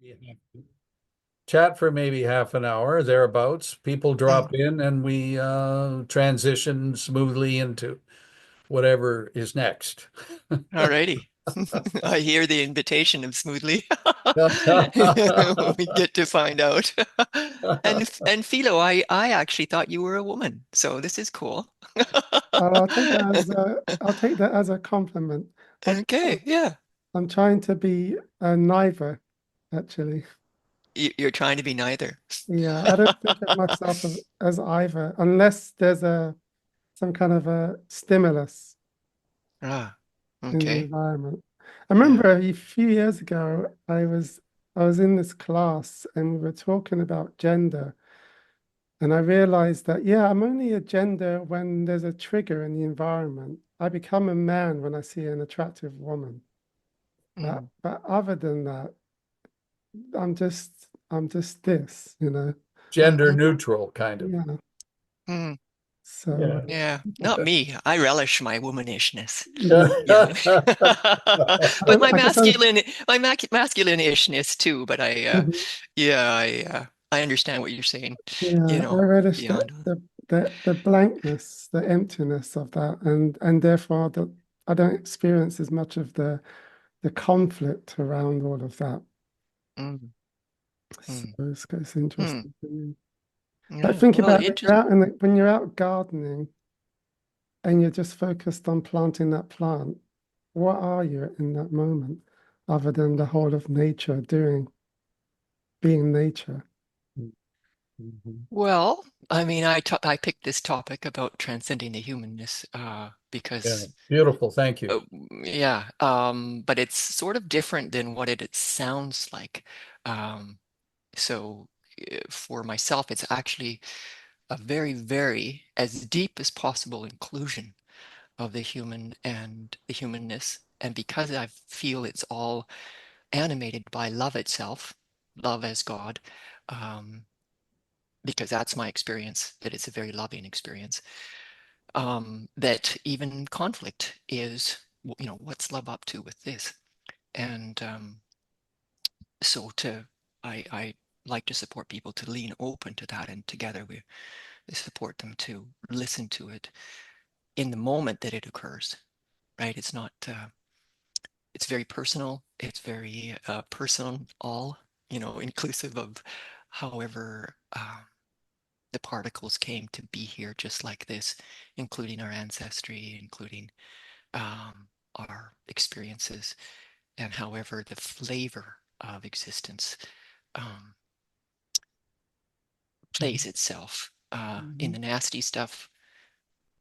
We chat for maybe half an hour, thereabouts. People Mm, drop in and we transition smoothly into whatever is next. alrighty. I hear the invitation of smoothly. We get to find out. And Philo, I actually thought you were a woman, so this is cool. I'll take that as a compliment. I'm Okay, yeah. I'm trying to be neither, actually. You're trying to be neither. Yeah, I don't think of myself as either, unless there's a some kind of a stimulus Ah, in the okay. environment. I Yeah. remember a few years ago, I was in this class and we were talking about gender, and I realized that yeah, I'm only a gender when there's a trigger in the environment. I become a man when I see an attractive woman. Mm, But other than that, I'm just this, you know. Gender mm, neutral, kind of. Yeah. mm. So Yeah. Yeah, not me. I relish my womanishness. yeah, Yeah. But my I guess I'm masculine-ishness too, but mhm. yeah, I understand what you're saying, Yeah, I relish beyond. the blankness, the emptiness of that, and therefore the I don't experience as much of the conflict around all of that. Mm, So mm, it's mm. interesting to me. But Yeah, think well, about it when just you're out when you're out gardening and you're just focused on planting that plant, what are you in that moment, other than the whole of nature being nature? Mhm. well, I mean, I picked this topic about transcending the humanness Yeah. because Beautiful. Thank you. uh, yeah, but it's sort of different than what it sounds like. Um, so for myself, it's actually a very, very as deep as possible inclusion of the human and the humanness. And because I feel it's all animated by love itself, love as God, um, because that's my experience, that it's a very loving experience, that even conflict is, what's love up to with this? And so I like to support people to lean open to that, and together we support them to listen to it in the moment that it occurs, right? It's not, it's very personal. It's very personal, all, inclusive of however the particles came to be here just like this, including our ancestry, including our experiences, and however the flavor of existence um, plays itself. In Mhm. the nasty stuff,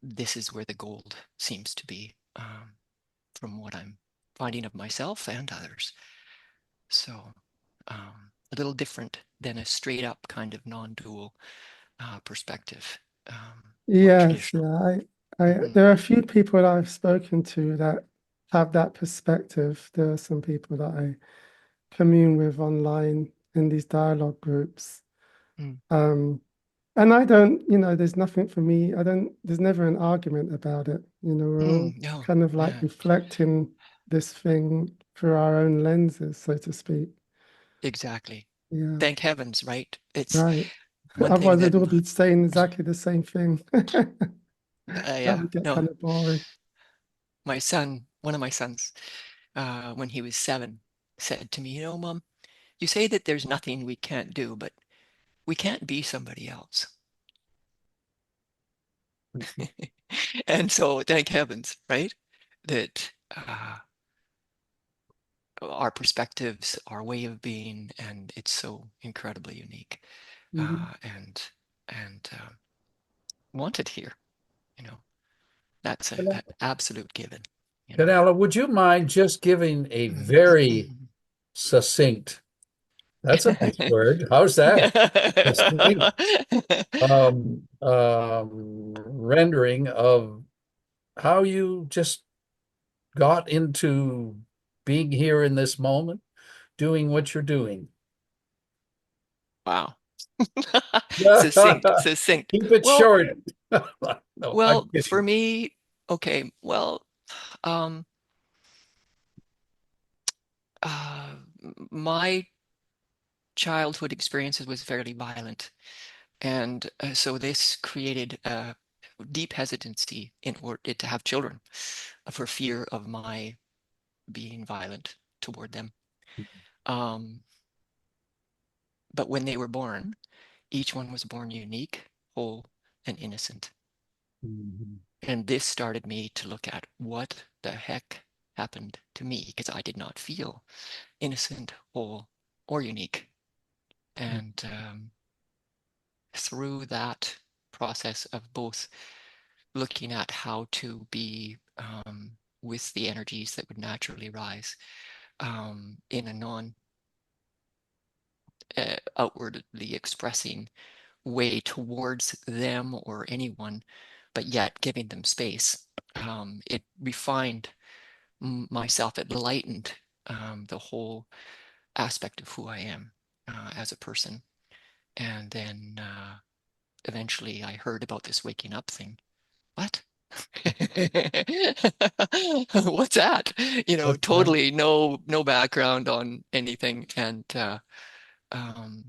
this is where the gold seems to be, from what I'm finding of myself and others. So a little different than a straight up kind of non-dual perspective, more Yes, traditional. yeah. There are a few people that I've spoken to that have that perspective. There are some people that I commune with online in these dialogue groups. Mm, Um, and I don't, there's nothing for me. There's never an argument about it. We're all no, kind of like yeah, reflecting this thing through our own lenses, so to speak. exactly. Yeah, Thank heavens, right? It's right. one thing Otherwise, that they'd all be saying exactly the same thing. That yeah, would get no, kind of boring. one of my sons, when he was 7, said to me, Mom, you say that there's nothing we can't do, but we can't be somebody else. And so thank heavens, right? That our perspectives, our way of being, and it's so incredibly unique, Mhm. and wanted here. You know, that's an absolute given. You know. Canela, would you mind just giving a very succinct, that's a nice word. How's that? Succinct rendering of how you just got into being here in this moment, doing what you're doing. Wow. Succinct, Keep succinct. it Well, short. No, I'm for kidding. me, okay, well, um, uh, my childhood experiences was fairly violent. And so this created a deep hesitancy in order to have children for fear of my being violent toward them. Um, but when they were born, each one was born unique, whole, and innocent. Mhm. And this started me to look at what the heck happened to me, because I did not feel innocent, whole, or unique. And through that process of both looking at how to be with the energies that would naturally rise in a non outwardly expressing way towards them or anyone, but yet giving them space. It refined myself, it lightened the whole aspect of who I am as a person. And then eventually I heard about this waking up thing. What? What's that? What's that? Totally no background on anything. And um,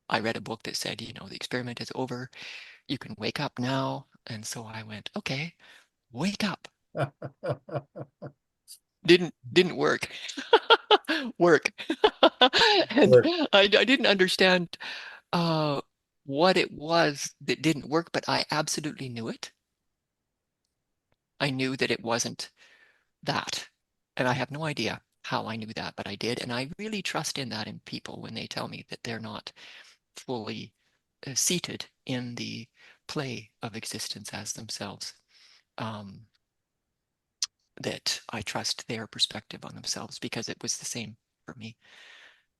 I read a book that said, the experiment is over. You can wake up now. And so I went, okay, wake up. Didn't work. Work. And Work. I didn't understand uh, what it was that didn't work, but I absolutely knew it. I knew that it wasn't that. And I have no idea how I knew that, but I did. And I really trust in that in people when they tell me that they're not fully seated in the play of existence as themselves. Um, that I trust their perspective on themselves because it was the same for me.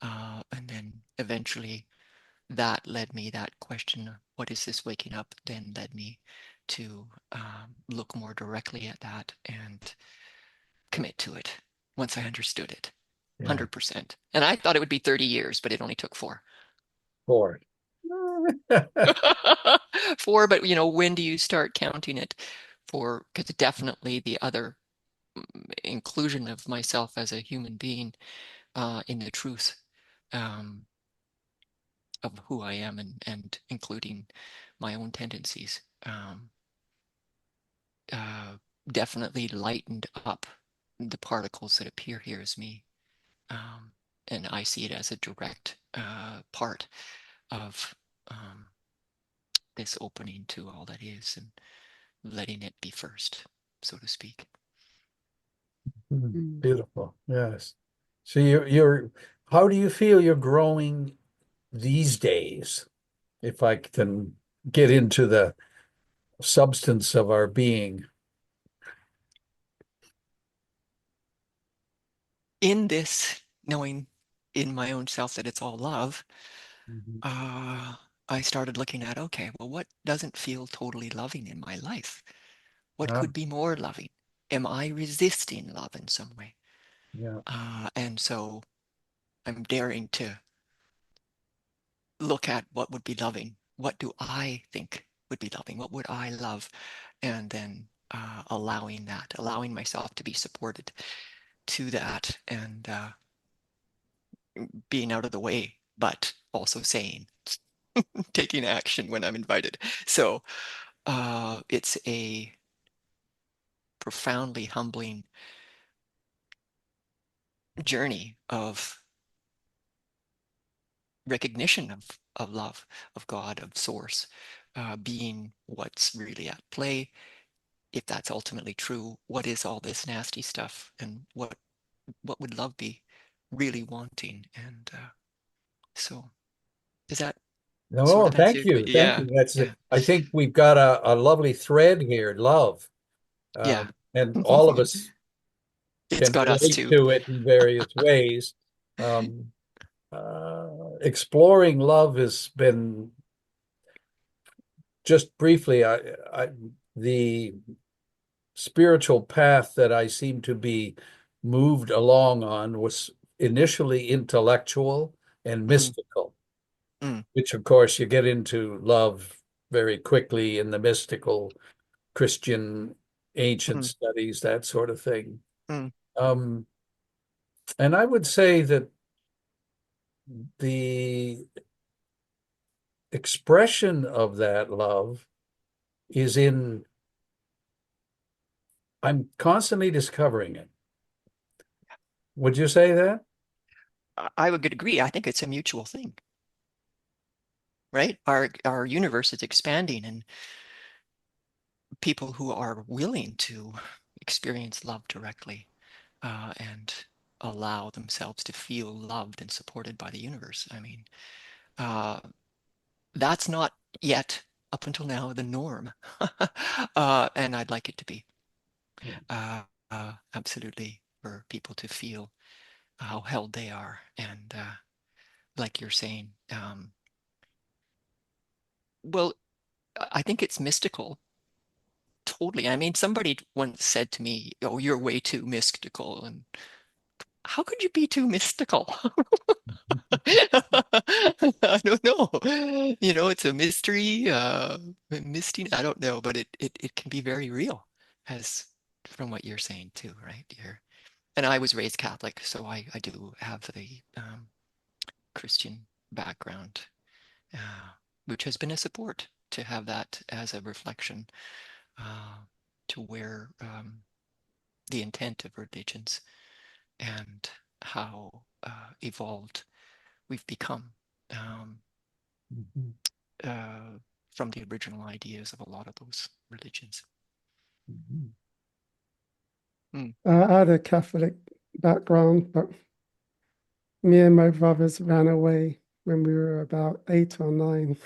And then eventually that question, what is this waking up, then led me to look more directly at that and commit to it once I understood it. Yeah. 100%. And I thought it would be 30 years, but it only took 4. Four. 4, but when do you start counting it for? Because definitely the other inclusion of myself as a human being in the truth um, of who I am and including my own tendencies uh, definitely lightened up the particles that appear here as me. Um, and I see it as a direct part of this opening to all that is and letting it be first, so to speak. Mm. Beautiful. Yes. So how do you feel you're growing these days? If I can get into the substance of our being. In this, knowing in my own self that it's all love, Mhm. uh, I started looking at, okay, well, what doesn't feel totally loving in my life? What Yeah. could be more loving? Am I resisting love in some way? Yeah. And so I'm daring to look at what would be loving. What do I think would be loving? What would I love? And then allowing myself to be supported to that and being out of the way, but also saying, taking action when I'm invited. So it's a profoundly humbling journey of recognition of love, of God, of source, being what's really at play. If that's ultimately true, what is all this nasty stuff, and what would love be really wanting? And so, does that sort No, of answer thank your question? you. Thank Yeah, you. That's yeah, I think we've got a lovely thread here, love. yeah. And all of us It's can got us relate too. to it in various ways. Um, Exploring love has been just briefly, the spiritual path that I seem to be moved along on was initially intellectual and Mm, mystical, mm, which of course you get into love very quickly in the mystical Christian ancient mm, studies, that sort of thing. mm, Um, and I would say that the expression of that love is in, I'm constantly discovering it. Would you say that? I would agree. I think it's a mutual thing, right? Our universe is expanding, and people who are willing to experience love directly and allow themselves to feel loved and supported by the universe. I mean, uh, that's not yet, up until now, the norm. And I'd like it to be. Absolutely, for people to feel how held they are. And like you're saying, well, I think it's mystical. Totally. I mean, somebody once said to me, "Oh, you're way too mystical." And how could you be too mystical? I don't know. You know, it's a mystery, misty. I don't know, but it can be very real, as from what you're saying too, right? And I was raised Catholic, so I do have the Christian background, uh, which has been a support to have that as a reflection uh, to where the intent of religions and how evolved we've become um, Mhm. from the original ideas of a lot of those religions. Mhm. Mm. I had a Catholic background, but me and my brothers ran away when we were about 8 or 9.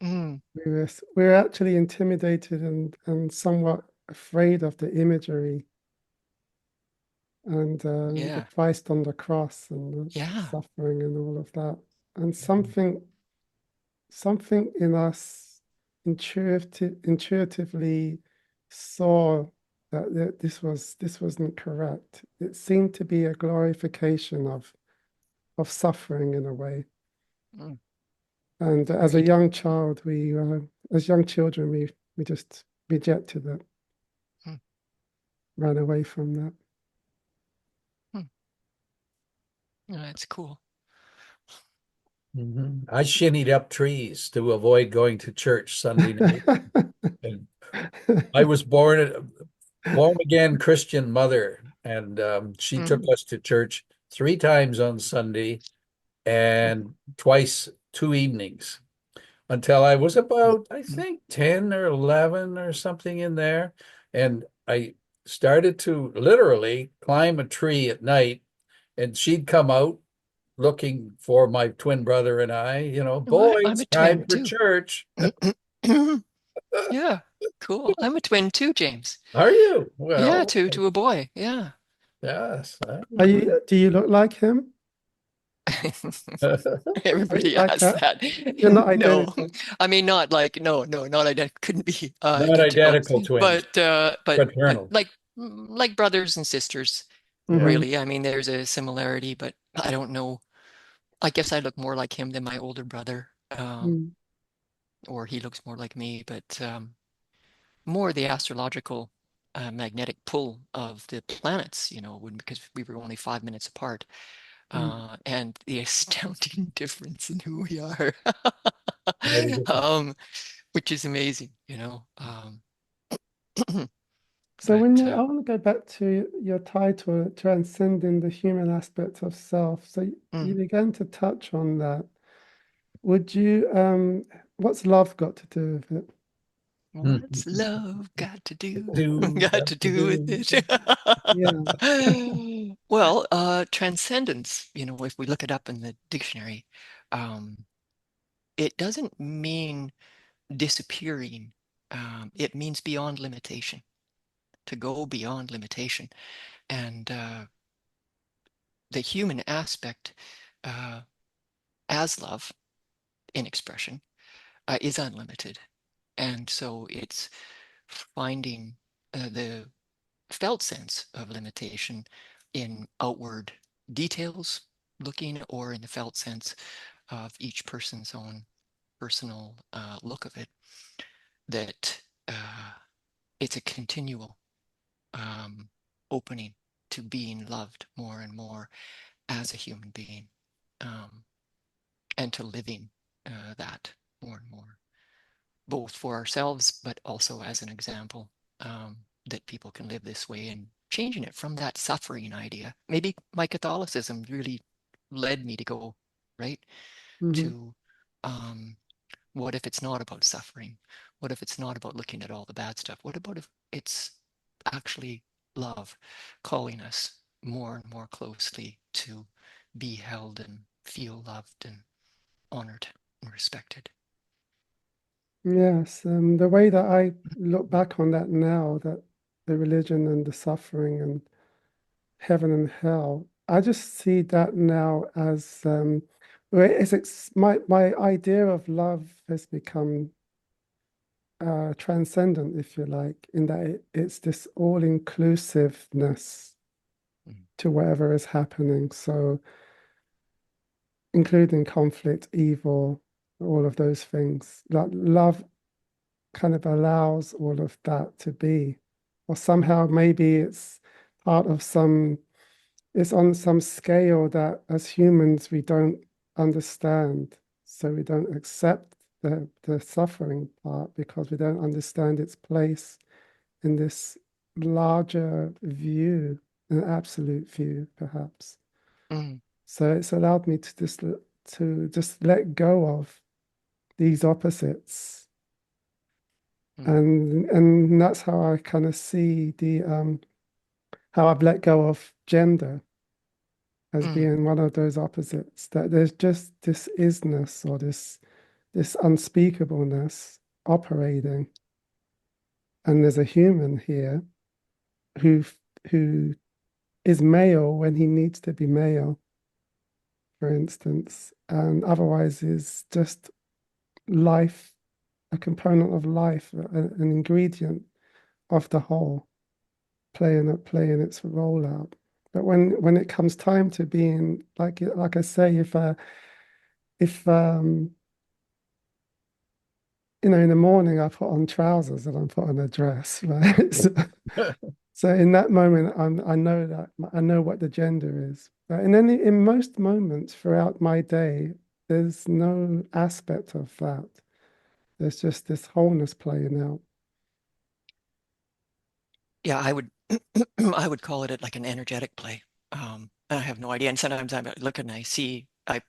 Mm. We were actually intimidated and somewhat afraid of the imagery and the Yeah, Christ on the cross and the yeah. suffering and all of that. And Mhm. something in us intuitively saw that this wasn't correct. It seemed to be a glorification of suffering in a way. Mm. And Agreed. as young children, we just rejected it, Mm. ran away from that. Mm. Yeah, that's cool. Mhm. I shinnied up trees to avoid going to church Sunday night. And I was born again Christian mother, and she took Mm. us to church 3 times on Sunday and twice 2 evenings until I was about, I Mm. think, 10 or 11 or something in there. And I started to literally climb a tree at night, and she'd come out looking for my twin brother and I, Oh, I'm boys, a time twin for too. church. Yeah, cool. I'm a twin too, James. Are you? Yeah, Well, to a boy. Yeah. yes. Do you look like him? Are you Everybody like asks her? that. You're not No, identical. I mean not like no, no, not identical. Couldn't be Not identical, identical twins, but fraternal. like brothers and sisters. Yeah. Hmm. Really, I mean, there's a similarity, but I don't know. I guess I look more like him than my older brother, or he looks more like me. But more the astrological magnetic pull of the planets, because we were only 5 minutes apart, and the astounding difference in who we are, Very different. um, which is amazing, So but I want to go back to your title, Transcending the Human Aspect of Self. So you mm, began to touch on that. Would you, what's love got to do with it? what's love got to do? Do, Got got to to do with do. it. Yeah. Well, transcendence, if we look it up in the dictionary, um, it doesn't mean disappearing. It means beyond limitation, to go beyond limitation. And the human aspect, uh, as love in expression, is unlimited. And so it's finding the felt sense of limitation in outward details looking, or in the felt sense of each person's own personal look of it, that it's a continual um, opening to being loved more and more as a human being. Um, and to living that more and more, both for ourselves, but also as an example, that people can live this way, and changing it from that suffering idea. Maybe my Catholicism really led me to go right Hmm. to, um, what if it's not about suffering? What if it's not about looking at all the bad stuff? What about if it's actually love calling us more and more closely to be held and feel loved and honored and respected? Yes, the way that I look back on that now, that the religion and the suffering and heaven and hell, I just see that now as well, my idea of love has become transcendent, if you like, in that it's this all-inclusiveness Mm. to whatever is happening. So, including conflict, evil, all of those things. That love kind of allows all of that to be, or somehow maybe it's part of it's on some scale that as humans we don't understand. So we don't accept the suffering part because we don't understand its place in this larger view, an absolute view, perhaps. Mm. So it's allowed me to just let go of these opposites. Mm. And that's how I kind of see the how I've let go of gender as Mm. being one of those opposites, that there's just this isness or this unspeakableness operating, and there's a human here who who is male when he needs to be male, for instance, and otherwise is just life, a component of life, an ingredient of the whole, playing its role out. But when it comes time to being like I say, if in the morning I put on trousers and I put on a dress, right? So in that moment, I know what the gender is. And then in most moments throughout my day, there's no aspect of that. There's just this wholeness playing out. Yeah, I would I would call it like an energetic play. I have no idea. And sometimes I look and I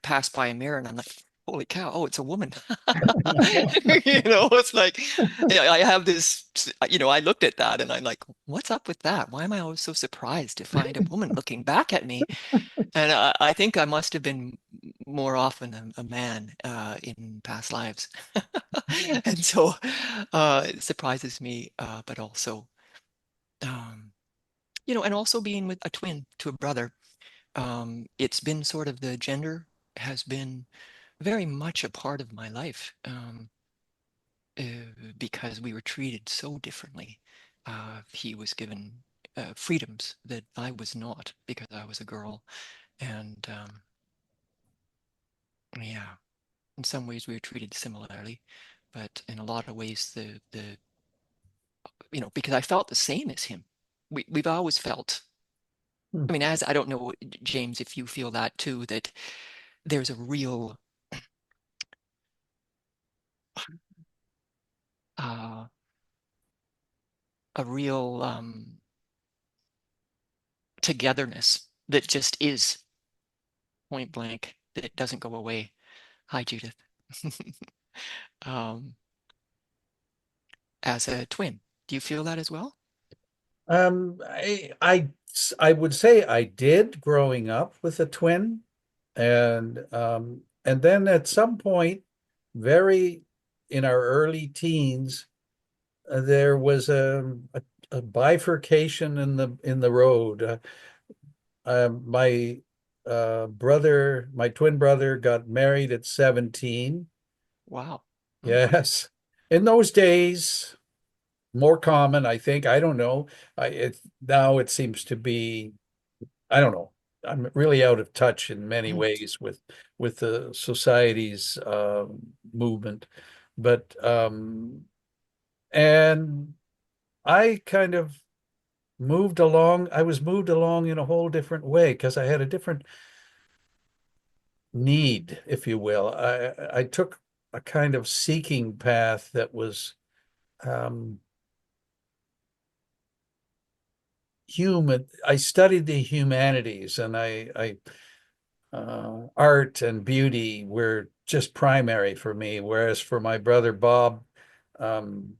pass by a mirror and I'm like, holy cow, oh, it's a woman. It's like, yeah, I have this, I looked at that and I'm like, what's up with that? Why am I always so surprised to find a woman looking back at me? And I think I must have been more often a man in past lives. And so it surprises me, but also, um, and also being with a twin to a brother, it's been sort of the gender has been very much a part of my life, because we were treated so differently. He was given freedoms that I was not because I was a girl. And yeah, in some ways we were treated similarly, but in a lot of ways, because I felt the same as him. We've always felt, I mean, as I don't know, James, if you feel that too, that there's uh, a real togetherness that just is point blank, that it doesn't go away. Hi, Judith. um, as a twin, do you feel that as well? I would say I did growing up with a twin, and then at some point, very in our early teens, there was a bifurcation in the road. My my twin brother, got married at 17. Wow. Mm. Yes, in those days, more common, I think. I don't know. Now it seems to be. I don't know. I'm really out of touch in many Mm. ways with the society's movement, but and I kind of moved along. I was moved along in a whole different way because I had a different need, if you will. I took a kind of seeking path that was um, human. I studied the humanities, and art and beauty were just primary for me, whereas for my brother Bob, um,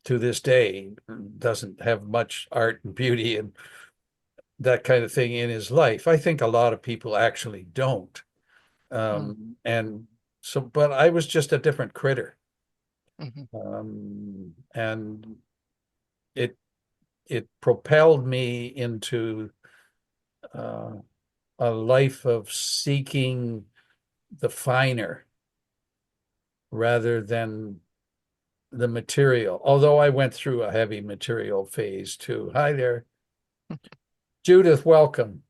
to this day, doesn't have much art and beauty and that kind of thing in his life. I think a lot of people actually don't. Mm, And so, but I was just a different critter. mhm, And it it propelled me into uh, a life of seeking the finer rather than the material. Although I went through a heavy material phase too. Hi there, Judith. Welcome.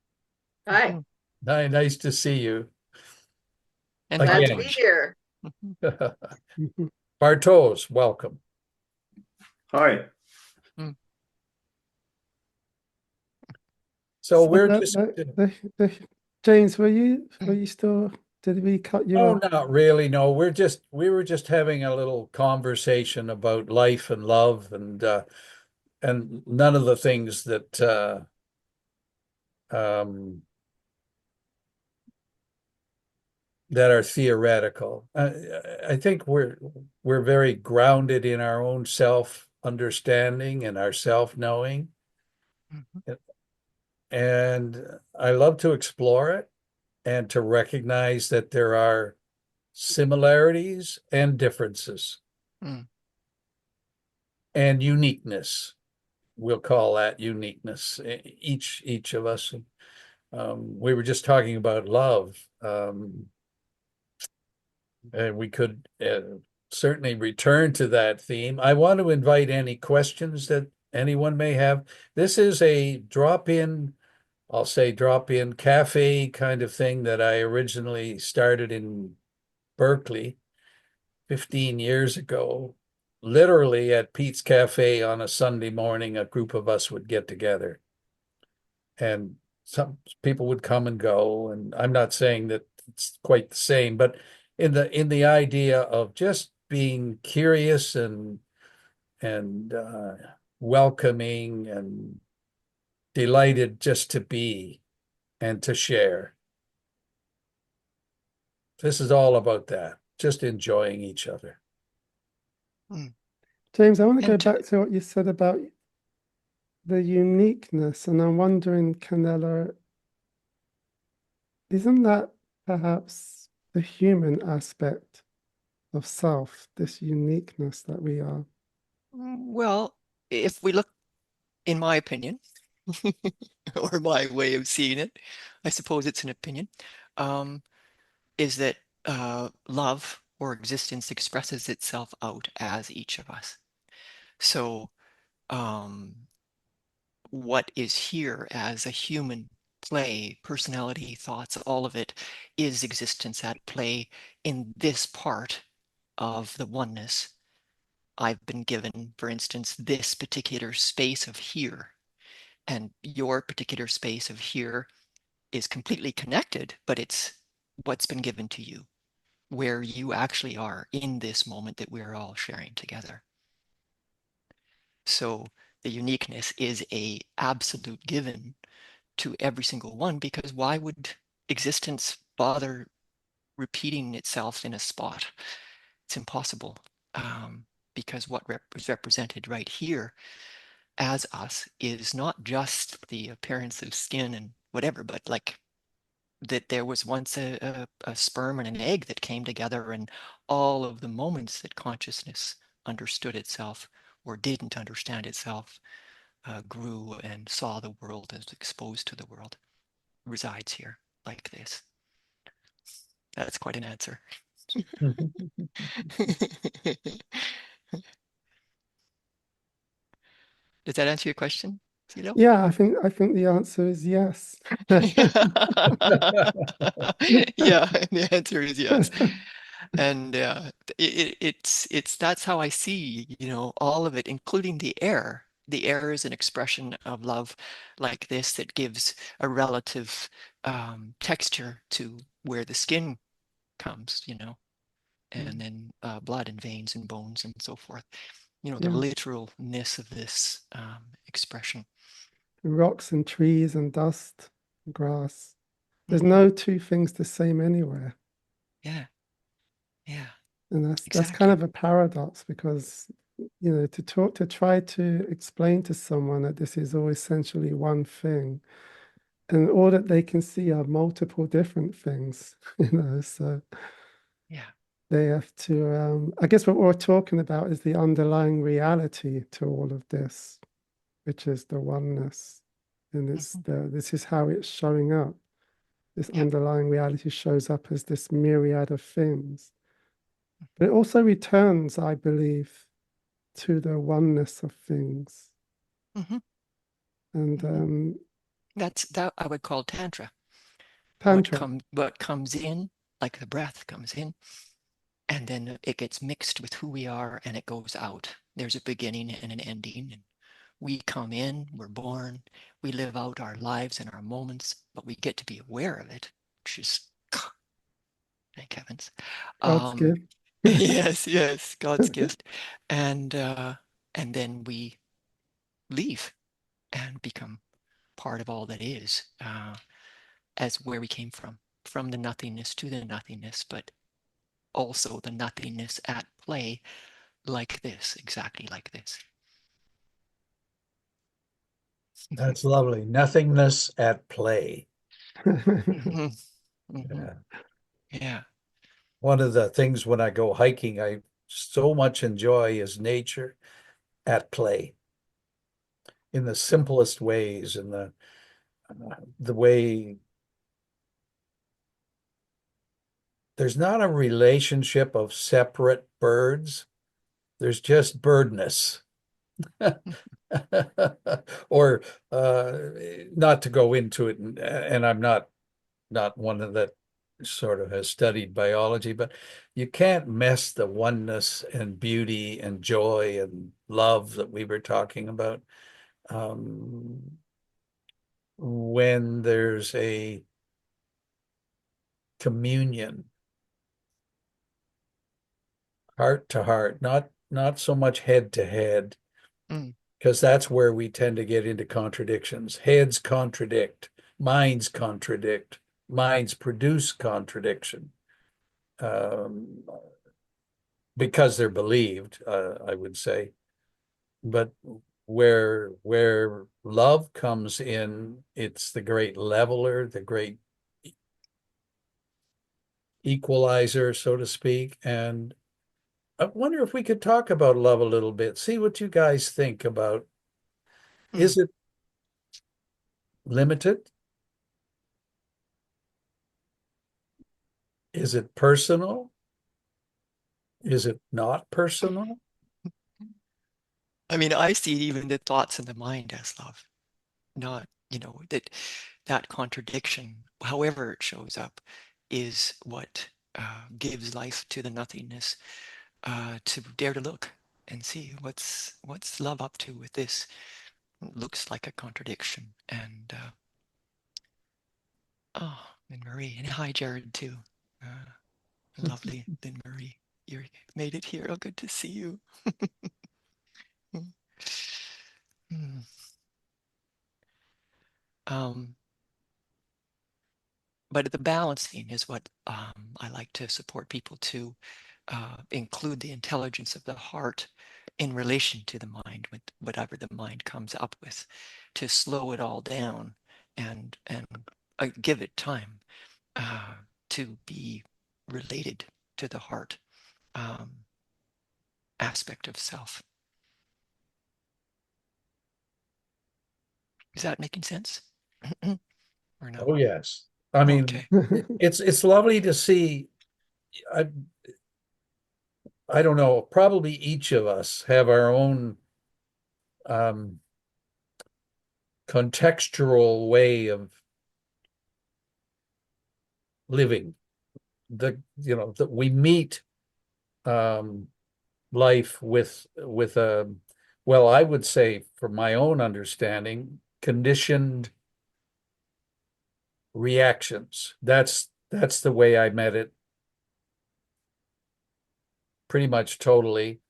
Hi, mhm, Hi, nice to see you and glad to be again. Bartosz. here. Mhm, Bartos, welcome. Hi. mm. So So we're just James, were you still, did we cut you oh, off? not really. No, we were just having a little conversation about life and love and none of the things that um that are theoretical. I think we're very grounded in our own self understanding and our self knowing, Mhm, and I love to explore it and to recognize that there are similarities and differences mm, and uniqueness. We'll call that uniqueness. Each of us. We were just talking about love, and we could certainly return to that theme. I want to invite any questions that anyone may have. This is a drop-in, I'll say drop-in cafe kind of thing that I originally started in Berkeley 15 years ago. Literally at Pete's Cafe on a Sunday morning, a group of us would get together and some people would come and go. And I'm not saying that it's quite the same, but in the idea of just being curious and welcoming and delighted just to be and to share. This is all about that, just enjoying each other. mm. James, I want to go And to, back to what you said about the uniqueness, and I'm wondering, Canela, isn't that perhaps the human aspect of self, this uniqueness that we are? well, if we look, in my opinion, or my way of seeing it, I suppose it's an opinion, um, is that love or existence expresses itself out as each of us. So, um, what is here as a human play, personality, thoughts, all of it is existence at play in this part of the oneness. I've been given, for instance, this particular space of here, and your particular space of here is completely connected, but it's what's been given to you, where you actually are in this moment that we're all sharing together. So the uniqueness is a absolute given to every single one, because why would existence bother repeating itself in a spot? It's impossible, because what is represented right here as us is not just the appearance of skin and whatever, but like that there was once a sperm and an egg that came together, and all of the moments that consciousness understood itself or didn't understand itself, grew and saw the world as exposed to the world, resides here like this. That's quite an answer. Does that answer your question, Cito? Yeah, I think the answer is yes. Yeah, the answer is yes. And it's that's how I see, all of it, including the air. The air is an expression of love like this that gives a relative texture to where the skin comes, and then blood and veins and bones and so forth. The literalness of this expression. Rocks and trees and dust, and grass. There's Mhm. no two things the same anywhere. Yeah. Yeah. And that's Exactly. kind of a paradox, because to try to explain to someone that this is all essentially one thing, and all that they can see are multiple different things, so Yeah. they have to I guess what we're talking about is the underlying reality to all of this, which is the oneness. And this is how it's showing up. This Yeah. underlying reality shows up as this myriad of things. But it also returns, I believe, to the oneness of things. Mhm. And Mhm. That I would call Tantra. Tantra. What comes in, like the breath comes in, and then it gets mixed with who we are and it goes out. There's a beginning and an ending. And we come in, we're born, we live out our lives and our moments, but we get to be aware of it, which is, thank heavens. God's gift. Yes, God's gift. And then we leave and become part of all that is, as where we came from the nothingness to the nothingness, but also the nothingness at play, like this, exactly like this. That's lovely. Nothingness at play. Mhm. Mhm. Yeah. Yeah. One of the things when I go hiking, I so much enjoy is nature at play in the simplest ways, in the way there's not a relationship of separate birds. There's just birdness. Or not to go into it, and I'm not one of that sort of has studied biology, but you can't mess the oneness and beauty and joy and love that we were talking about when there's a communion, heart to heart, not so much head to head, Mm. because that's where we tend to get into contradictions. Heads contradict, minds contradict, minds produce contradiction. Um, because they're believed, I would say. But where love comes in, it's the great leveler, the great equalizer, so to speak. And I wonder if we could talk about love a little bit, see what you guys think about. Mm. Is it limited? Is it personal? Is it not personal? I mean, I see even the thoughts in the mind as love, not, that contradiction, however it shows up, is what gives life to the nothingness. To dare to look and see what's love up to with this. It looks like a contradiction. And Lynn Marie, and hi Jared too. Lovely Lynn Marie, you made it here. Oh, good to see you. Hmm. Um, but the balancing is what I like to support people to include the intelligence of the heart in relation to the mind, with whatever the mind comes up with, to slow it all down and give it time to be related to the heart um, aspect of self. Is that making sense? Or no? Oh, yes. I mean, Okay. it's lovely to see. I I don't know, probably each of us have our own um, contextual way of living. That we meet um, life with a, well, I would say, from my own understanding, conditioned reactions. That's the way I met it pretty much totally,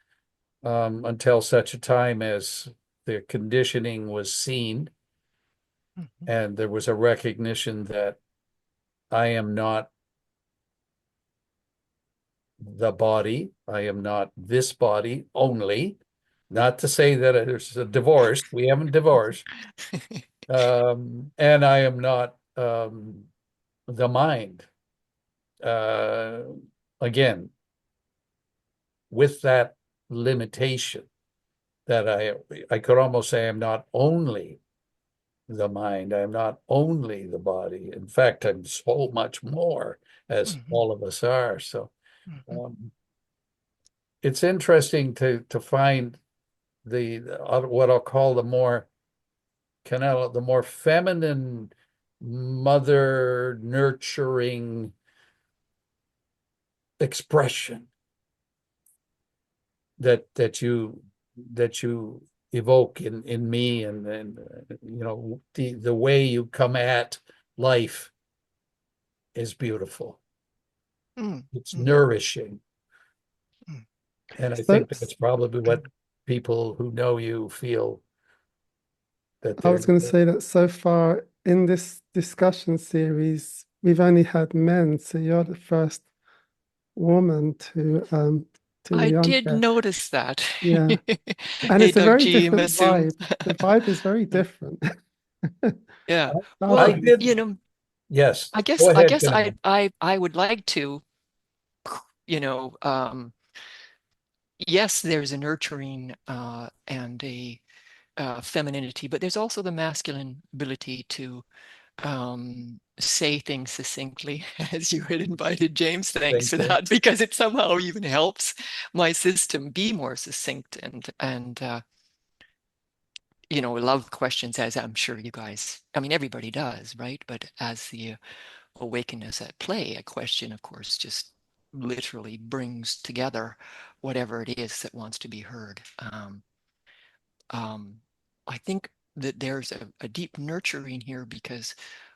until such a time as the conditioning was seen Mhm. and there was a recognition that I am not the body. I am not this body only. Not to say that there's a divorce. We haven't divorced. And I am not the mind. Uh, Again, with that limitation that I could almost say I'm not only the mind, I'm not only the body. In fact, I'm so much more, as Mhm. all of us are. So Mhm. um, it's interesting to find what I'll call the more Canela, the more feminine, mother nurturing expression that you evoke in me, and the way you come at life is beautiful. Mm. It's Mm. nourishing, Mm. and I So think that's probably what people who know you feel that I they're. was going to say that so far in this discussion series, we've only had men, so you're the first woman to I be on did here. notice that. Yeah. And Hey, it's a Doug very G, different Masoom. vibe. The vibe is very different. Yeah. I Well, Um, did. Yes, I guess go I ahead, guess I Canela. I I would like to, you know, yes, there's a nurturing and a femininity, but there's also the masculine ability to say things succinctly, as you had invited James. Thanks Thank for you. that, because it somehow even helps my system be more succinct and love questions, as I'm sure you guys, I mean, everybody does, right? But as the awakeness at play, a question, of course, just literally brings together whatever it is that wants to be heard. Um, I think that there's a deep nurturing here because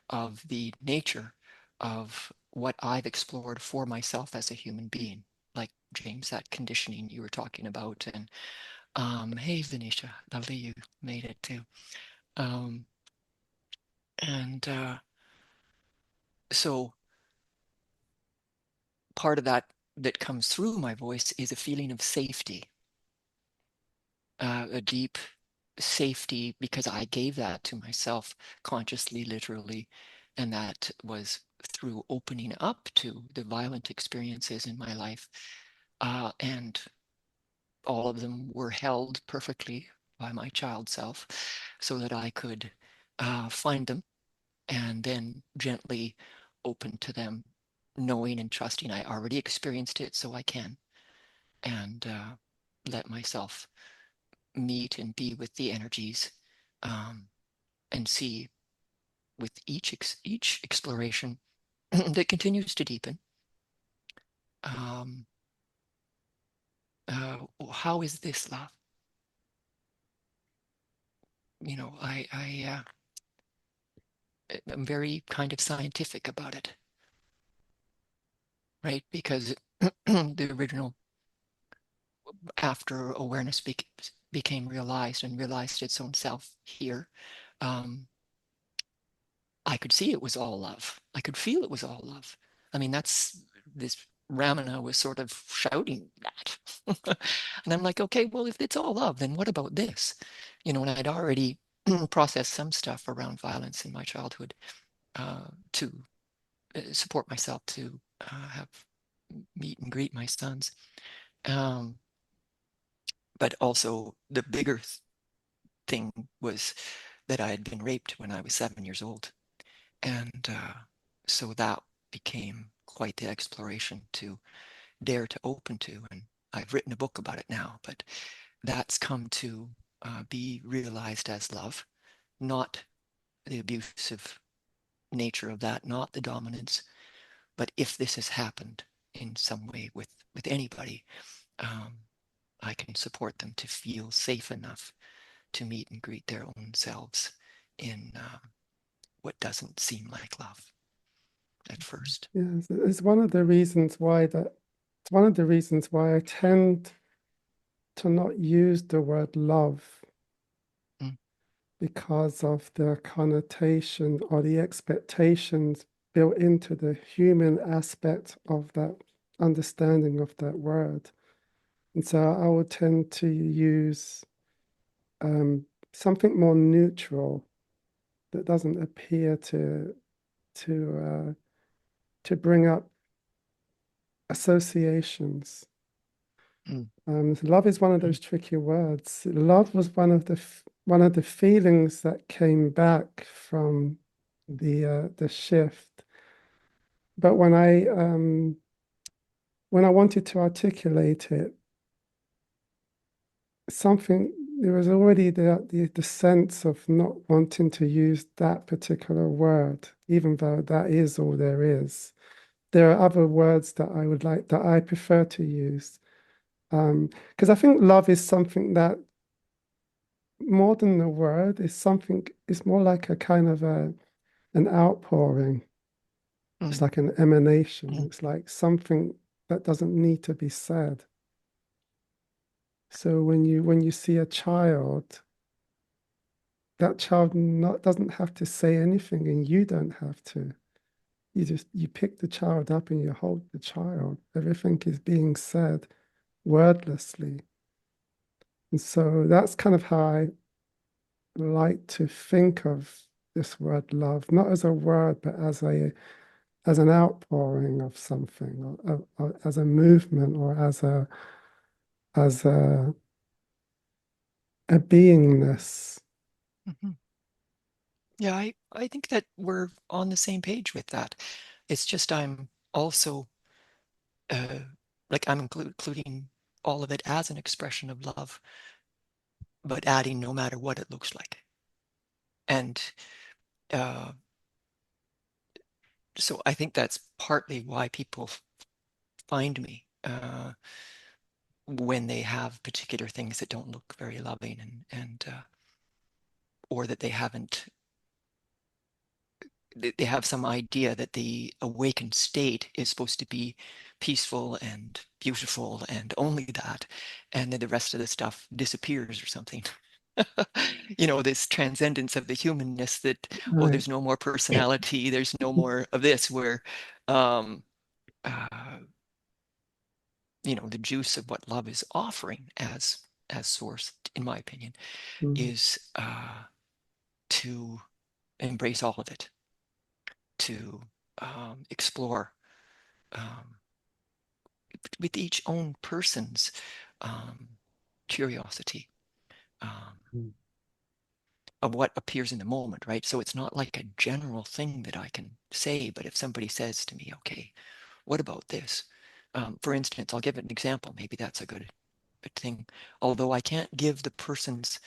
of the nature of what I've explored for myself as a human being. Like James, that conditioning you were talking about, and hey, Venetia, lovely you made it too. Um, and so part of that comes through my voice is a feeling of safety, a deep safety, because I gave that to myself consciously, literally, and that was through opening up to the violent experiences in my life, and all of them were held perfectly by my child self, so that I could find them and then gently open to them, knowing and trusting I already experienced it, so I can, and let myself meet and be with the energies, um, and see with each exploration that continues to deepen. Um, how is this love? I'm very kind of scientific about it, right? Because the original, after awareness became realized and realized its own self here, um, I could see it was all love. I could feel it was all love. I mean, that's this Ramana was sort of shouting that. And I'm like, okay, well, if it's all love, then what about this? And I'd already processed some stuff around violence in my childhood, to support myself to have meet and greet my sons. Um, but also the bigger thing was that I had been raped when I was 7 years old. And so that became quite the exploration to dare to open to. And I've written a book about it now, but that's come to be realized as love, not the abusive nature of that, not the dominance. But if this has happened in some way with anybody, um, I can support them to feel safe enough to meet and greet their own selves in what doesn't seem like love. at first. Yes, it's one of the reasons why I tend to not use the word love, Mm. because of the connotation or the expectations built into the human aspect of that understanding of that word. And so I would tend to use something more neutral that doesn't appear to bring up associations. Mm. Love is one of those tricky words. Love was one of the feelings that came back from the shift. But when I wanted to articulate it, something there was already the sense of not wanting to use that particular word, even though that is all there is. There are other words that I prefer to use. Because I think love is something that, more than the word, is something, it's more like a kind of an outpouring. It's Mm. like an emanation. Mm. It's like something that doesn't need to be said. So when you see a child, that child doesn't have to say anything, and you don't have to. You pick the child up and you hold the child. Everything is being said wordlessly. And so that's kind of how I like to think of this word love, not as a word, but as an outpouring of something, or as a movement, or as a beingness. Mhm. Yeah, I think that we're on the same page with that. It's just I'm also like I'm including all of it as an expression of love, but adding no matter what it looks like. And uh, so I think that's partly why people find me when they have particular things that don't look very loving, and or that they have some idea that the awakened state is supposed to be peaceful and beautiful and only that, and then the rest of the stuff disappears or something. This transcendence of the humanness that, oh, Right. there's no more personality, there's no more of this, where um, uh, the juice of what love is offering as source, in my opinion, Mm. is to embrace all of it, to explore um, with each own person's um, curiosity Mm. of what appears in the moment, right? So it's not like a general thing that I can say, but if somebody says to me, okay, what about this? For instance, I'll give an example. Maybe that's a good thing. Although I can't give the person's,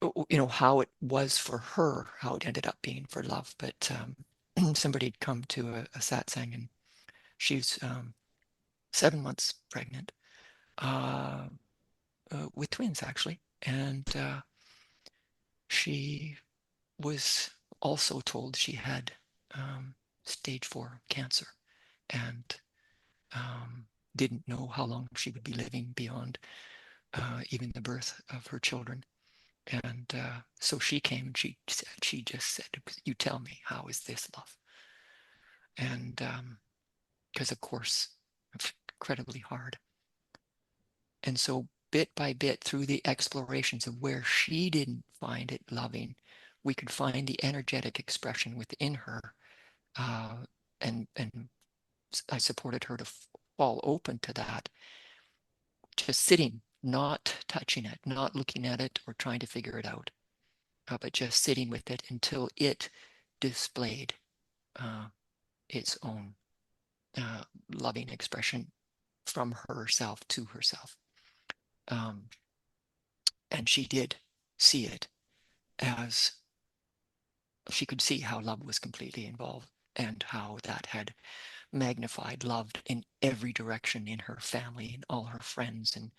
how it was for her, how it ended up being for love. But somebody had come to a satsang, and she's 7 months pregnant. With twins, actually. And she was also told she had stage 4 cancer, and didn't know how long she would be living beyond even the birth of her children. And so she came, and she just said, "You tell me, how is this love?" And because, of course, it's incredibly hard. And so bit by bit, through the explorations of where she didn't find it loving, we could find the energetic expression within her. And I supported her to fall open to that, just sitting, not touching it, not looking at it or trying to figure it out, but just sitting with it until it displayed its own loving expression from herself to herself. Um, and she did see it as she could see how love was completely involved, and how that had magnified love in every direction, in her family, in all her friends, and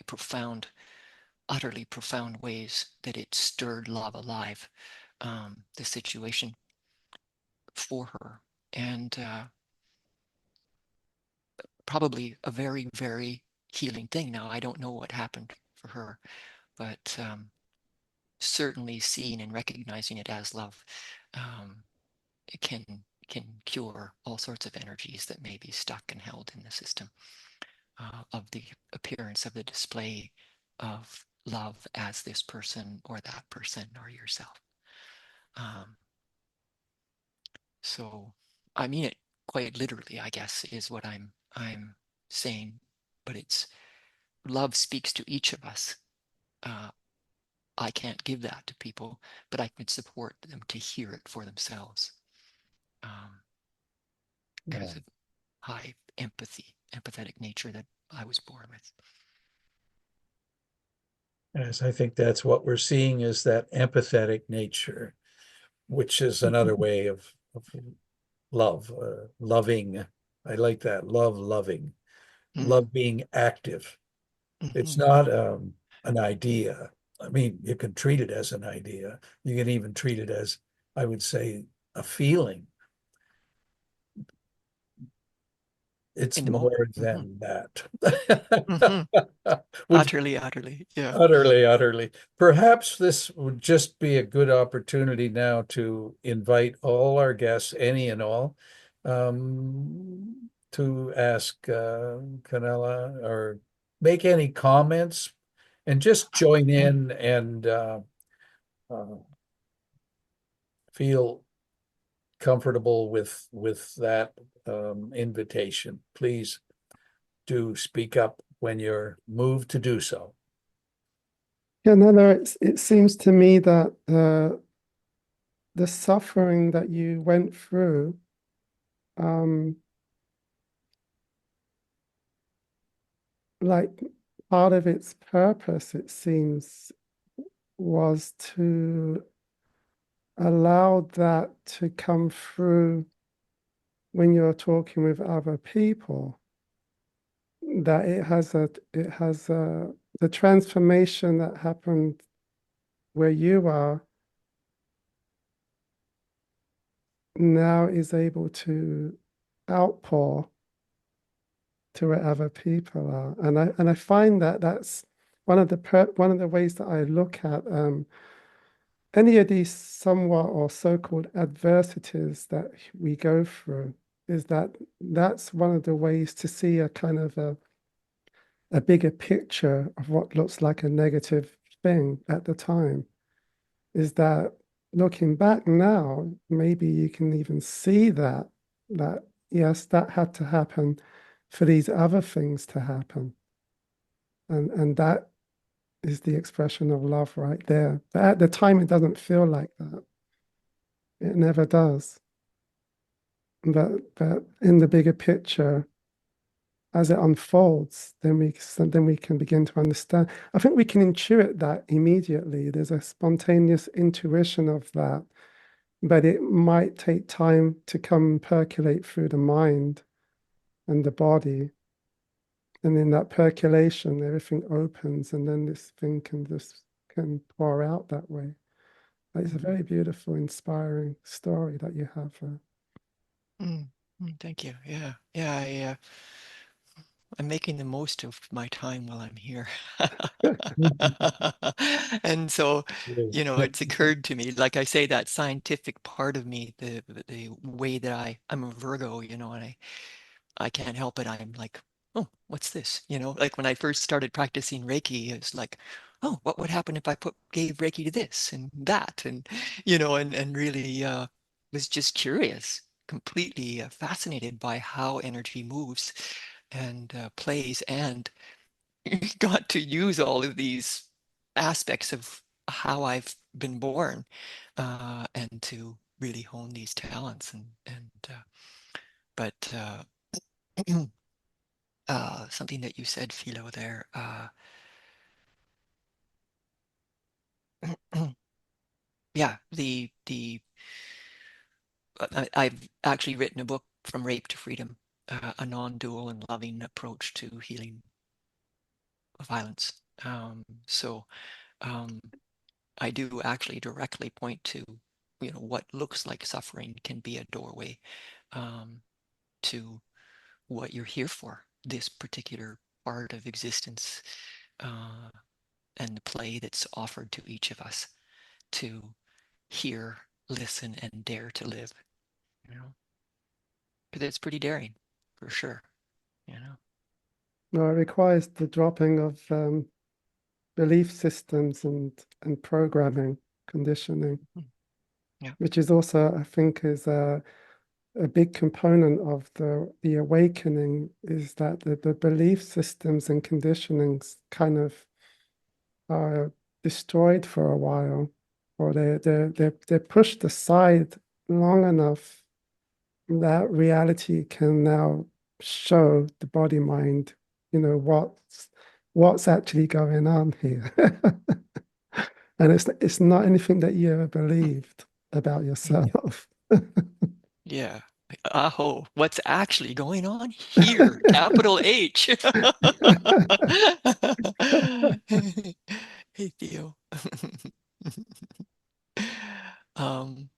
profound, utterly profound ways that it stirred love alive, the situation. for her, and probably a very, very healing thing. Now, I don't know what happened for her, but certainly seeing and recognizing it as love, it can cure all sorts of energies that may be stuck and held in the system, of the appearance of the display of love as this person or that person or yourself. So I mean it quite literally, I guess, is what I'm saying. But it's love speaks to each of us. I can't give that to people, but I can support them to hear it for themselves, because of high empathetic nature that I was born with. Yes, I think that's what we're seeing, is that empathetic nature, which is another way of love, loving. I like that. Loving, love being active. It's Mm-hmm. not an idea. I mean, you can treat it as an idea. You can even treat it as, I would say, a feeling. It's In the moment. more Mm-hmm. than that. Mm-hmm. Would Utterly. Yeah. utterly. Perhaps this would just be a good opportunity now to invite all our guests, any and all, to ask Canela or make any comments and just join in and uh, feel comfortable with that invitation. Please do speak up when you're moved to do so. Yeah, no, it seems to me that the suffering that you went through, um, like part of its purpose, it seems, was to allow that to come through when you're talking with other people. That it has the transformation that happened where you are now is able to outpour to where other people are, and I find that that's one of the ways that I look at any of these somewhat or so-called adversities that we go through, is that that's one of the ways to see a kind of a bigger picture of what looks like a negative thing at the time. Is that looking back now, maybe you can even see that yes, that had to happen for these other things to happen. And that is the expression of love right there. But at the time, it doesn't feel like that. It never does. But in the bigger picture, as it unfolds, then we can begin to understand. I think we can intuit that immediately. There's a spontaneous intuition of that, but it might take time to come percolate through the mind and the body. And in that percolation, everything opens, and then this thing can pour out that way. It's a very beautiful, inspiring story that you have. Thank you. Yeah. I'm making the most of my time while I'm here. And so, it's occurred to me, like I say, that scientific part of me, the way that I'm a Virgo, and I can't help it. I'm like, oh, what's this? Like when I first started practicing Reiki, it's like, oh, what would happen if I gave Reiki to this and that? And, and really was just curious, completely fascinated by how energy moves and plays, and got to use all of these aspects of how I've been born, and to really hone these talents. But something that you said, Philo, there. Yeah, I've actually written a book, From Rape to Freedom, a non-dual and loving approach to healing violence. So I do actually directly point to what looks like suffering can be a doorway to what you're here for, this particular part of existence, and the play that's offered to each of us to hear, listen, and dare to live. Because it's pretty daring, for sure. No, it requires the dropping of belief systems and programming, conditioning, Yeah. which is also, I think, is a big component of the awakening, is that the belief systems and conditionings kind of are destroyed for a while, or they're pushed aside long enough that reality can now show the body mind, what's actually going on here. And it's not anything that you ever believed about yourself. Yeah. Aho, what's actually going on here? Capital H. Hey, Theo. Um,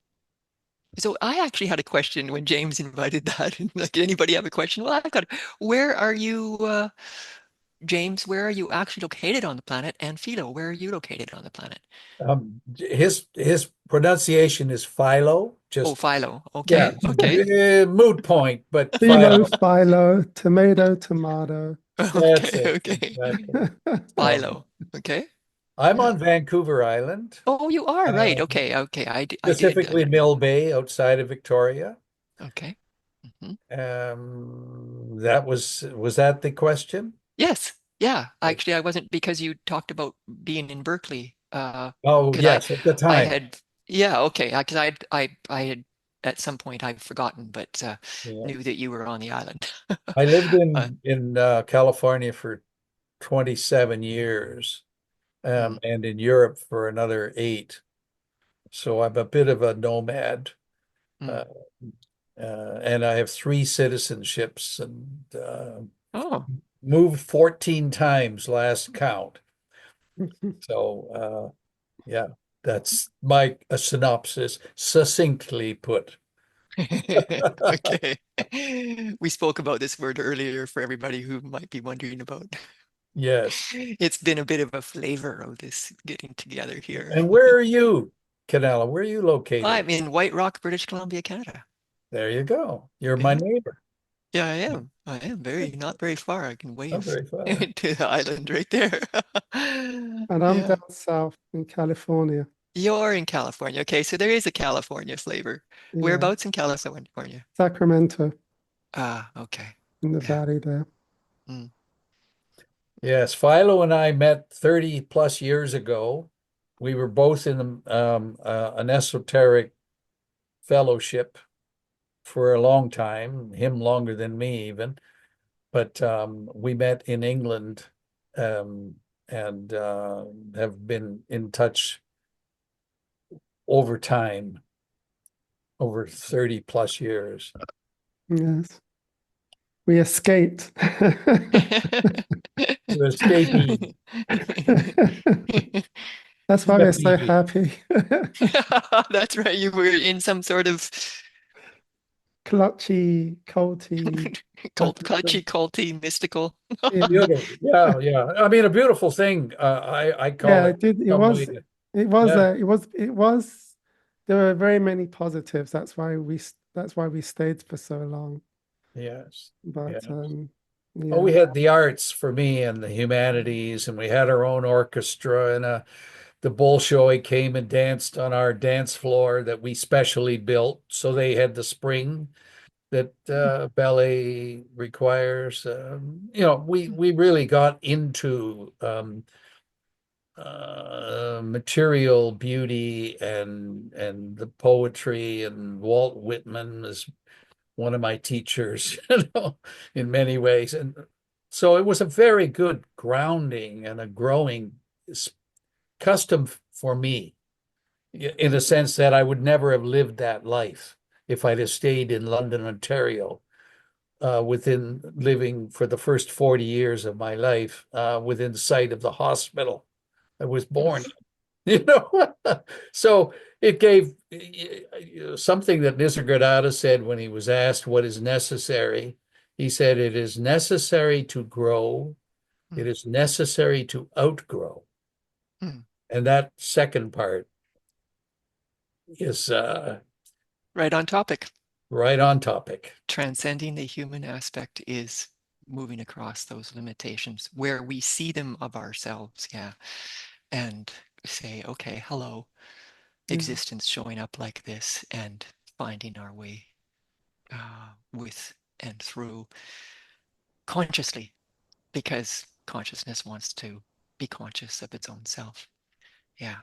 so I actually had a question when James invited that. Like, did anybody have a question? Well, I've got, where are you, James, where are you actually located on the planet? And Philo, where are you located on the planet? His pronunciation is Philo, Oh, just Philo. yeah, Okay. Okay. moot point, but Philo, Philo. philo, tomato, tomato. That's Okay. it. Okay. Exactly. Um, Philo. Okay. I'm Yeah. on Vancouver Island, Oh, you are right. uh, Okay. Okay. I did. specifically Mill Bay outside of Victoria. Okay. Mhm. Was that the question? Yes. Yeah. Actually, I wasn't, because you talked about being in Berkeley. Oh, Because yes, at the I time. had, yeah. Okay. Because I had at some point I've forgotten, but Yeah. knew that you were on the island. I lived Uh, in California for 27 years, mm, and in Europe for another 8. So I'm a bit of a nomad. mm. Uh, and I have 3 citizenships and Oh. moved 14 times last count. So yeah, that's my a synopsis, succinctly put. Okay. We spoke about this word earlier for everybody who might be wondering about. Yes. It's been a bit of a flavor of this getting together here. And where are you, Canela? Where are you located? I'm in White Rock, British Columbia, Canada. There you go. You're my Yeah. neighbor. Yeah, I am. I am not very far. I can Not wave very far. to the island right there. And I'm Yeah. down south in California. You're in California. Okay, so there is a California flavor. Yeah, Whereabouts in California? Sacramento Ah, okay. in the Yeah. valley there. Mm. Yes, Philo and I met 30 plus years ago. We were both in an esoteric fellowship for a long time, him longer than me even. But we met in England, um, and have been in touch over time, over 30 plus years. Yes, we escaped. We're escapee. That's why we're so happy. That's right. You were in some sort of Clutchy, culty. clutchy, culty, mystical. Yeah, Beautiful. Yeah, yeah. I mean, a beautiful thing. I call yeah, it it did. It some was. way to, It was. yeah, It was. There were very many positives. That's why we. That's why we stayed for so long. yes, But yeah. Oh, yeah. we had the arts for me and the humanities, and we had our own orchestra, and the Bolshoi came and danced on our dance floor that we specially built. So they had the spring that ballet requires. We really got into material beauty and the poetry, and Walt Whitman is one of my teachers, in many ways. And so it was a very good grounding and a growing custom for me, in a sense that I would never have lived that life if I'd have stayed in London, Ontario, within living for the first 40 years of my life, within sight of the hospital I was born in. You know, so it gave something that Nisargadatta said when he was asked what is necessary. He said, "It is necessary to grow. It Mm, is necessary to outgrow." mm. And that second part is Right on topic. right on topic. Transcending the human aspect is moving across those limitations where we see them of ourselves, yeah, and say, okay, hello, Yeah. existence showing up like this, and finding our way with and through consciously, because consciousness wants to be conscious of its own self. Yeah,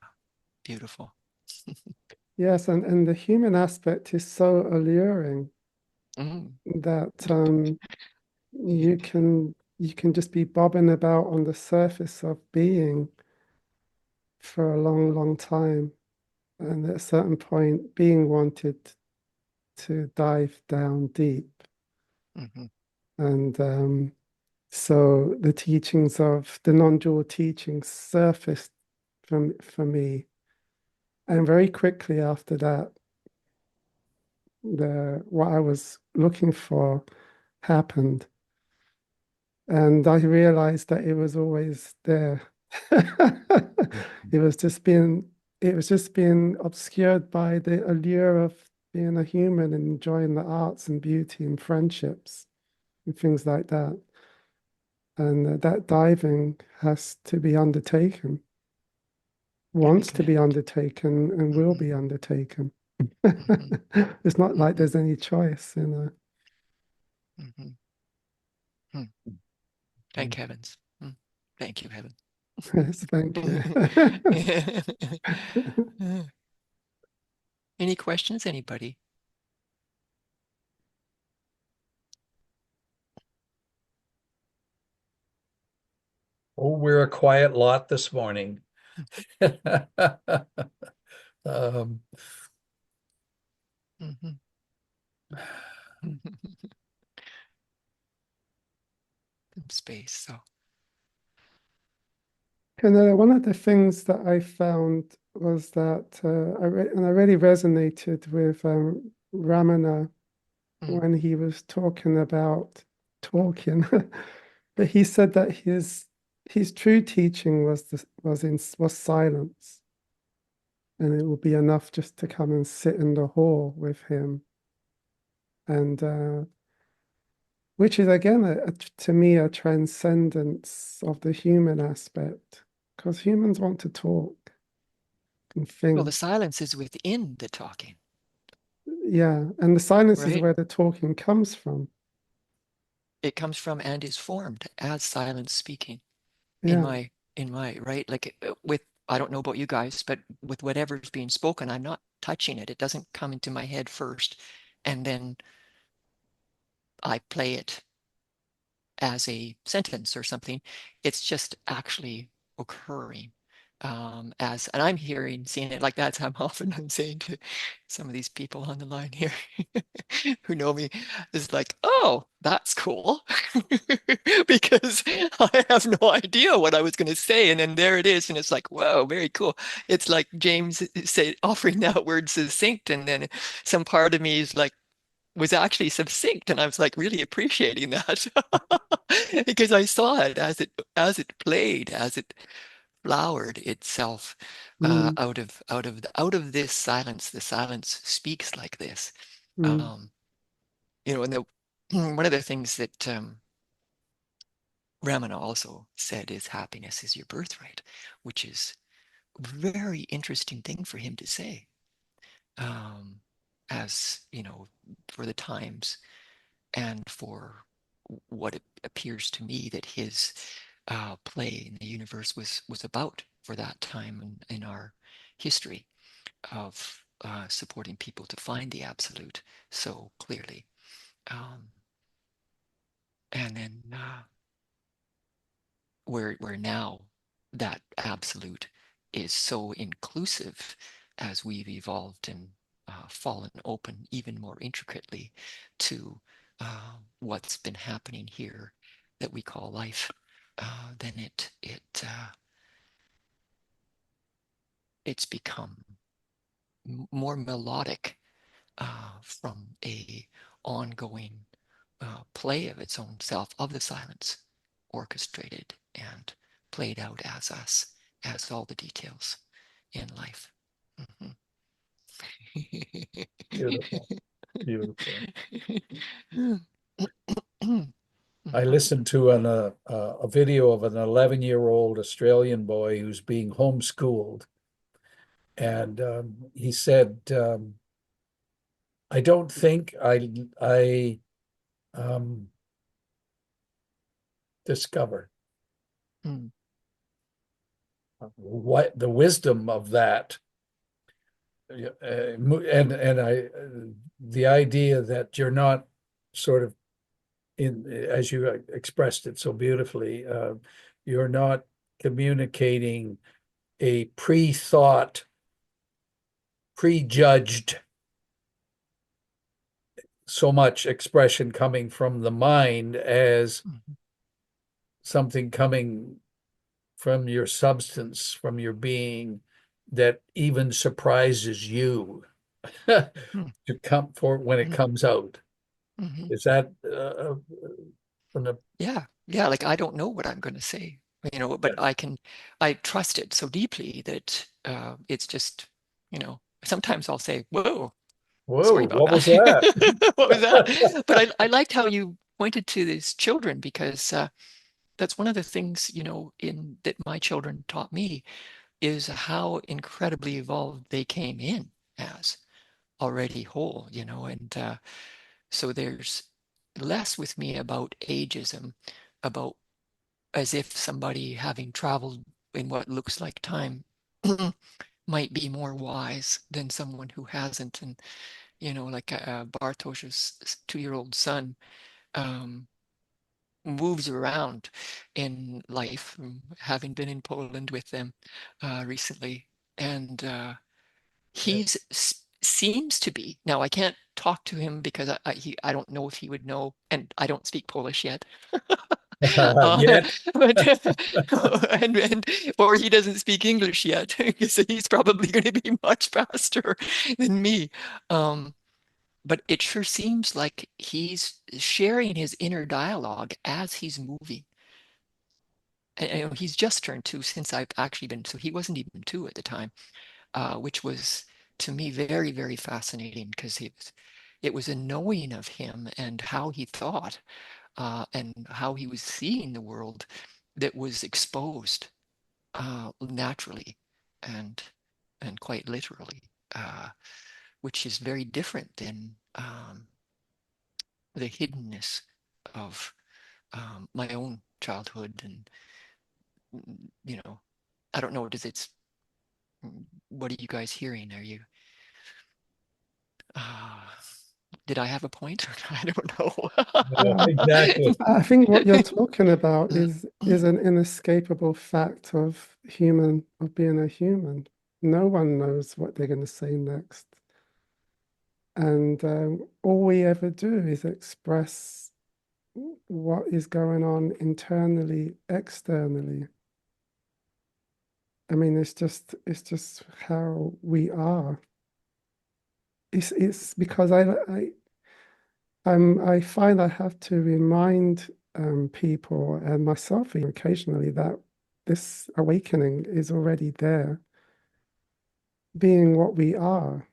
beautiful. Yes, and the human aspect is so alluring Mm, that you can just be bobbing about on the surface of being for a long, long time. And at a certain point, being wanted to dive down deep. mhm, And so the teachings of the non-dual teachings surfaced for me. And very quickly after that, the what I was looking for happened. And I realized that it was always there. It was just being obscured by the allure of being a human and enjoying the arts and beauty and friendships and things like that. And that diving has to be undertaken, very wants to good. be undertaken, and will Mhm, be undertaken. mhm, It's not like mhm, there's any choice, you know. mhm, mm. Thank heavens. Mm. Thank you, heaven. Yes, thank you. Any questions, anybody? Oh, we're a quiet lot this morning. Um, Mhm. Space, so. And one of the things that I found was that I really resonated with Ramana Mm. when he was talking about talking, but he said that his true teaching was silence, and it would be enough just to come and sit in the hall with him, and which is again to me a transcendence of the human aspect, because humans want to talk and Well, the think. silence is within the talking, Yeah, and the silence is right? where the talking comes from. It comes from and is formed as silence speaking Yeah. in my right, like with, I don't know about you guys, but with whatever's being spoken, I'm not touching it. It doesn't come into my head first, and then I play it as a sentence or something. It's just actually occurring as, and I'm hearing, seeing it like that's how I'm saying to some of these people on the line here who know me, is like, oh, that's cool. Because I have no idea what I was going to say. And then there it is. And it's like, whoa, very cool. It's like James said, offering that word succinct. And then some part of me is like, was actually succinct, and I was like really appreciating that because I saw it as it played, as it flowered itself Mm, out of this silence. The silence speaks like this. mm, Um, and one of the things that Ramana also said is happiness is your birthright, which is a very interesting thing for him to say. Um, as for the times and for what it appears to me that his play in the universe was about for that time in our history of supporting people to find the absolute so clearly. Um, and then where now that absolute is so inclusive as we've evolved and fallen open even more intricately to what's been happening here that we call life, then it it's become more melodic from a ongoing play of its own self, of the silence, orchestrated and played out as us, as all the details in life. Mhm. Beautiful. Beautiful. I Mhm. listened to a video of an 11-year-old Australian boy who's being homeschooled. And he said, I don't think I discover Mm. what the wisdom of that. And the idea that you're not sort of as you expressed it so beautifully, you're not communicating a pre-thought, prejudged, so much expression coming from the mind as Mhm. something coming from your substance, from your being, that even surprises you Mhm. to come for when it Mhm. comes out. Mhm. Is that from the Yeah, like I don't know what I'm going to say, but I trust it so deeply that it's just, sometimes I'll say, whoa, sorry whoa, about what was that. that? What was that? But I liked how you pointed to these children, because that's one of the things, in that my children taught me, is how incredibly evolved they came in as already whole, and so there's less with me about ageism, about as if somebody having traveled in what looks like time might be more wise than someone who hasn't. And, like Bartosz's 2-year-old son um, moves around in life, having been in Poland with them recently. And he's seems to be, now I can't talk to him because I don't know if he would know, and I don't speak Polish yet. Uh, Yet. but and or he doesn't speak English yet, so he's probably going to be much faster than me. Um, but it sure seems like he's sharing his inner dialogue as he's moving. And he's just turned 2 since I've actually been, so he wasn't even 2 at the time, which was to me very, very fascinating, because it was a knowing of him and how he thought and how he was seeing the world that was exposed naturally and quite literally, which is very different than the hiddenness of my own childhood. And I don't know, what are you guys hearing? Are you uh, did I have a point? I don't Exactly. I think what you're talking about is an inescapable fact of being a human. No one knows what they're going to say next. And all we ever do is express what is going on internally, externally. I mean, it's just how we are. It's because I find I have to remind people and myself even occasionally that this awakening is already there, being what we are.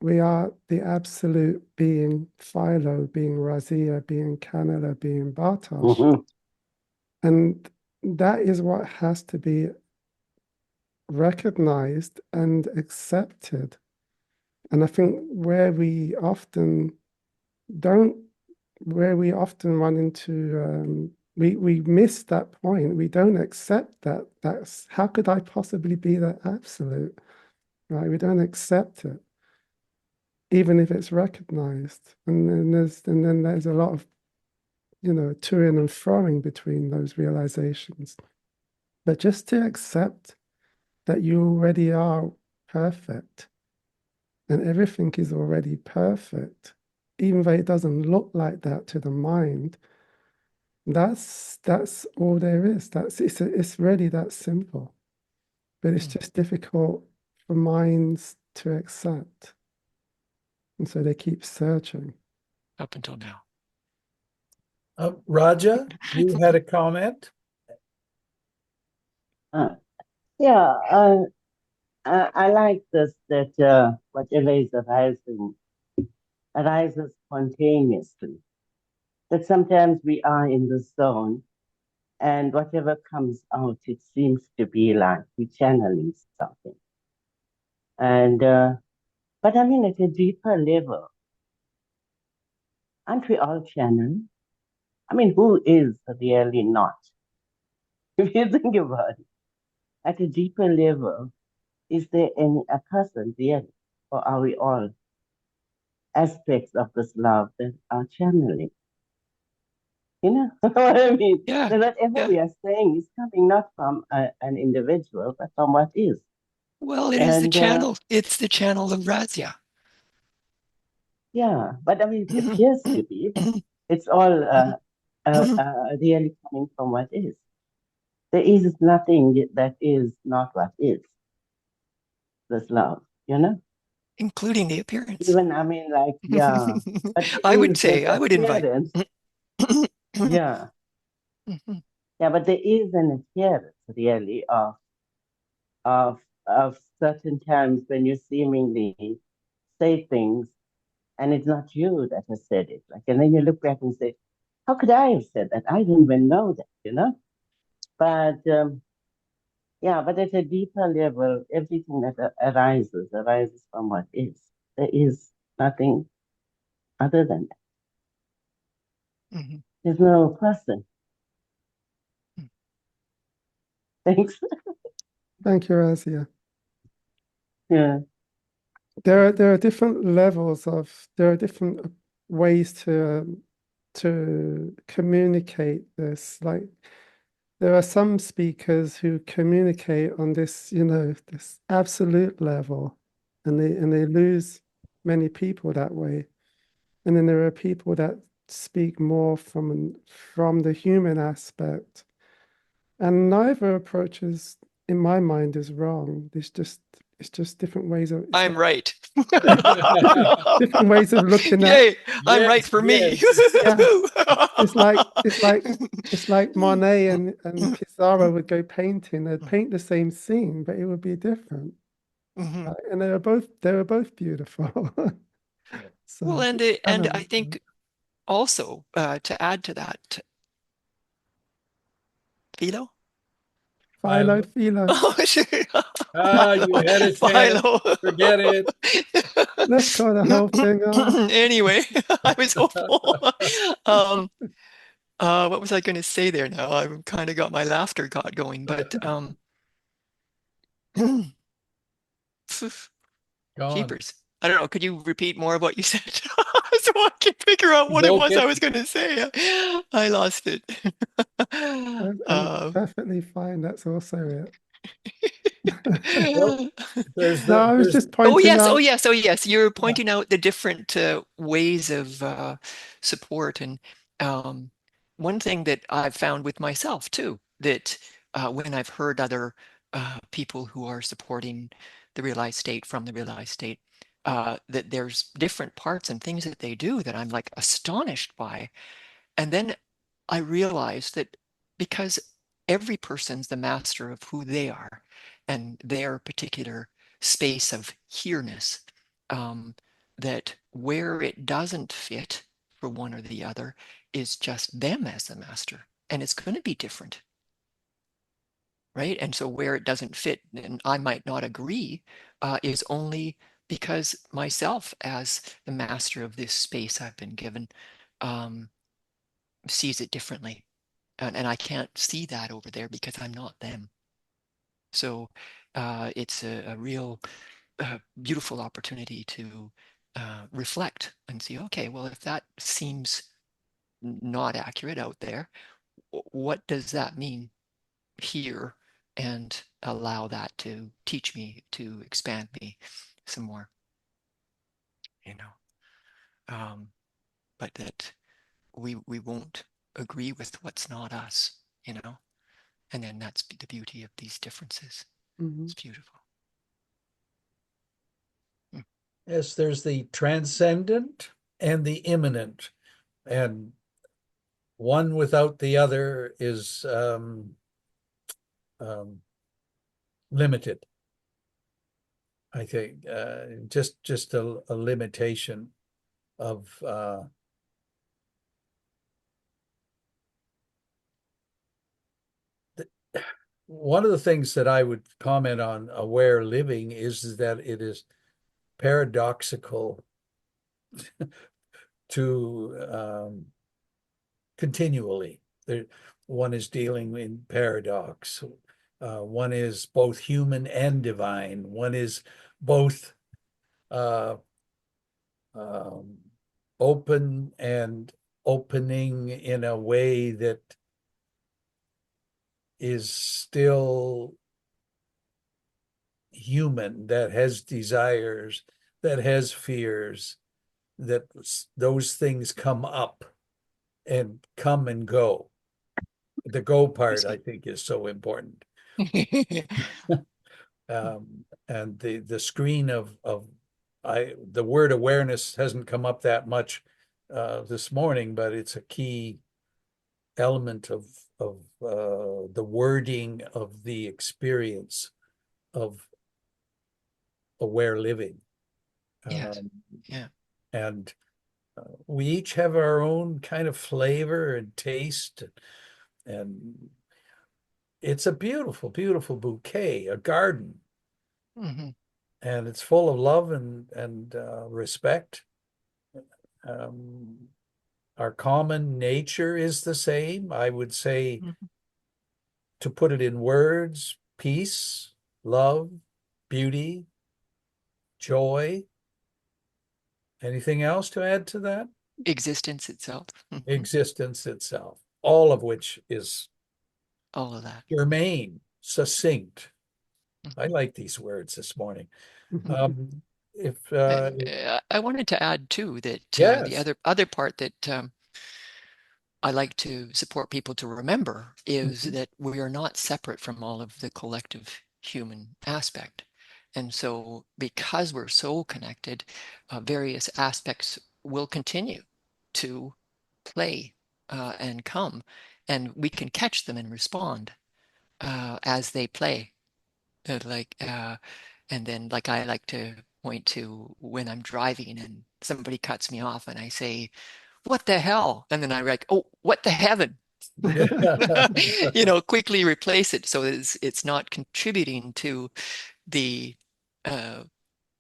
We are the absolute being Philo, being Razia, being Canela, being Bartosz. Mhm. And that is what has to be recognized and accepted. And I think don't, where we often run into, we miss that point. We don't accept that. How could I possibly be that absolute, right? We don't accept it, even if it's recognized. And then there's a lot of, toing and froing between those realizations. But just to accept that you already are perfect and everything is already perfect, even though it doesn't look like that to the mind, that's all there is. It's really that simple. But it's just difficult for minds to accept. And so they keep searching. Up until now. Raja, you had a comment? Uh, yeah, I like this that whatever is arising arises spontaneously. That sometimes we are in the zone, and whatever comes out, it seems to be like we're channeling something. And but I mean, at a deeper level, aren't we all channeling? I mean, who is really not? If you think about it, at a deeper level, is there a person really, or are we all aspects of this love that are channeling? You know what I mean? Yeah. So whatever we are saying is coming not from an individual, but from what is. Well, it is the channel. It's the channel of Razia. Yeah, but I mean, it appears to be. It's all really coming from what is. There is nothing that is not what is. This love, you know? Including the appearance. Even, I mean, like, yeah. But there I would is say, that I would invite. appearance. Yeah. Mhm. Yeah, but there is an appearance really of of certain times when you seemingly say things and it's not you that has said it. Like, and then you look back and say, how could I have said that? I didn't even know that, you know? But yeah, but at a deeper level, everything that arises from what is. There is nothing other than that. Mhm. There's no person. Mm. Thanks. Thank you, Razia. Yeah. There are different levels of, there are different ways to communicate this. Like there are some speakers who communicate on this, you know, this absolute level, and they lose many people that way. And then there are people that speak more from the human aspect. And neither approach is, in my mind, is wrong. It's just different ways of I'm right. different ways of looking at. Yay! I'm right for me. Yeah. It's like Monet and Pissarro would go painting. They'd paint the same scene, but it would be different. Mhm. And they were both beautiful. So Well, and I and don't I know. think also to add to that, Philo. Philo, Philo. Oh, sure. You had a chance. Philo. Forget it. Let's call the whole thing off. Anyway, I was hopeful. Um, what was I going to say there now? I kind of got my laughter got going, but Gone. jeepers. I don't know. Could you repeat more of what you said so I can figure out what it was Okay. I was going to say? I lost it. And perfectly fine. That's also Well, it. there's No, the I was there's just Oh pointing yes, oh out. yes, oh yes. You're pointing out the different ways of support, and um, one thing that I've found with myself too, that when I've heard other people who are supporting the realized state from the realized state, that there's different parts and things that they do that I'm like astonished by, and then I realized that because every person's the master of who they are and their particular space of here-ness, that where it doesn't fit for one or the other is just them as the master. And it's going to be different, right? And so where it doesn't fit, and I might not agree, is only because myself as the master of this space I've been given sees it differently. And I can't see that over there because I'm not them. So it's a real beautiful opportunity to reflect and see, okay, well, if that seems not accurate out there, what does that mean here? And allow that to teach me, to expand me some more, you know. But that we won't agree with what's not us, you know. And then that's the beauty of these differences. Mhm. It's beautiful. Yes, there's the transcendent and the immanent, and one without the other is um, limited. I think just a limitation of one of the things that I would comment on aware living is that it is paradoxical to continually. There, one is dealing in paradox. One is both human and divine. One is both uh, um, open and opening in a way that is still human, that has desires, that has fears, that those things come up and come and go. The go part, I think, is so important. And the screen of the word awareness hasn't come up that much this morning, but it's a key element of the wording of the experience of aware living. Yes. Um, Yeah. and we each have our own kind of flavor and taste, and it's a beautiful, beautiful bouquet, a garden, Hmm. and it's full of love and respect. Um, our common nature is the same. I would say, Hmm. to put it in words, peace, love, beauty, joy. Anything else to add to that? Existence itself. Existence itself, all of which is All of that. germane, succinct. I Mhm. like these words this morning. Mhm. If I wanted to add too that the yes. other part that I like to support people to remember is Mhm. that we are not separate from all of the collective human aspect. And so, because we're so connected, various aspects will continue to play and come, and we can catch them and respond as they play. Like, and then, like, I like to point to when I'm driving and somebody cuts me off, and I say, what the hell? And then I write, oh, what the heaven? Quickly replace it so it's not contributing to the uh,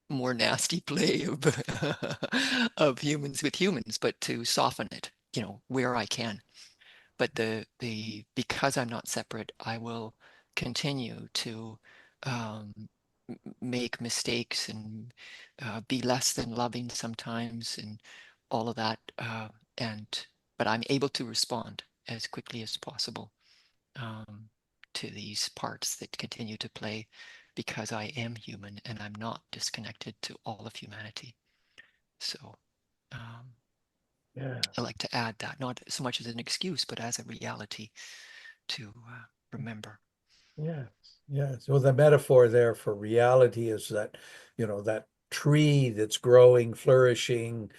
more nasty play of of humans with humans, but to soften it, where I can. But the because I'm not separate, I will continue to um, make mistakes and be less than loving sometimes and all of that. And but I'm able to respond as quickly as possible um, to these parts that continue to play because I am human and I'm not disconnected to all of humanity. So I Yes. like to add that, not so much as an excuse, but as a reality to remember. Yes. Yes. Well, the metaphor there for reality is that, that tree that's growing, flourishing,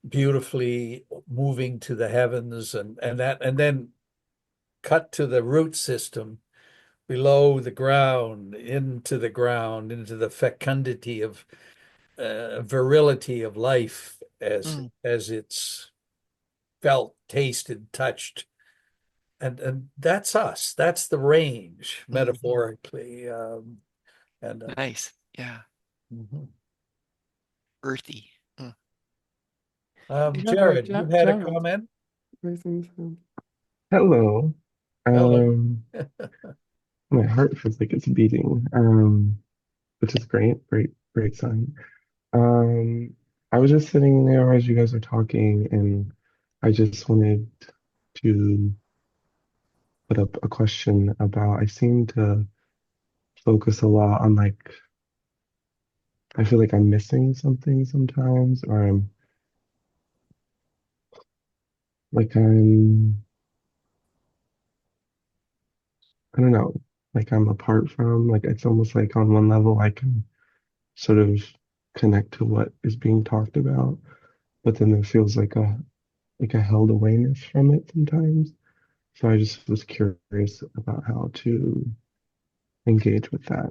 beautifully moving to the heavens, and then cut to the root system below the ground, into the fecundity of virility of life Mm, as it's felt, tasted, touched. And that's us. That's the range, mhm. metaphorically. And Nice. Yeah. mhm. Earthy. Mm. Jared, you had a Jared, comment? raising his hand. Hello. Hello. Um, my heart feels like it's beating, which is great, great, great sign. Um, I was just sitting there as you guys were talking, and I just wanted to put up a question about, I seem to focus a lot on I feel like I'm missing something sometimes, or I'm, I don't know, like I'm apart from, like it's almost like on one level I can sort of connect to what is being talked about, but then there feels like a held awareness from it sometimes. So I just was curious about how to engage with that,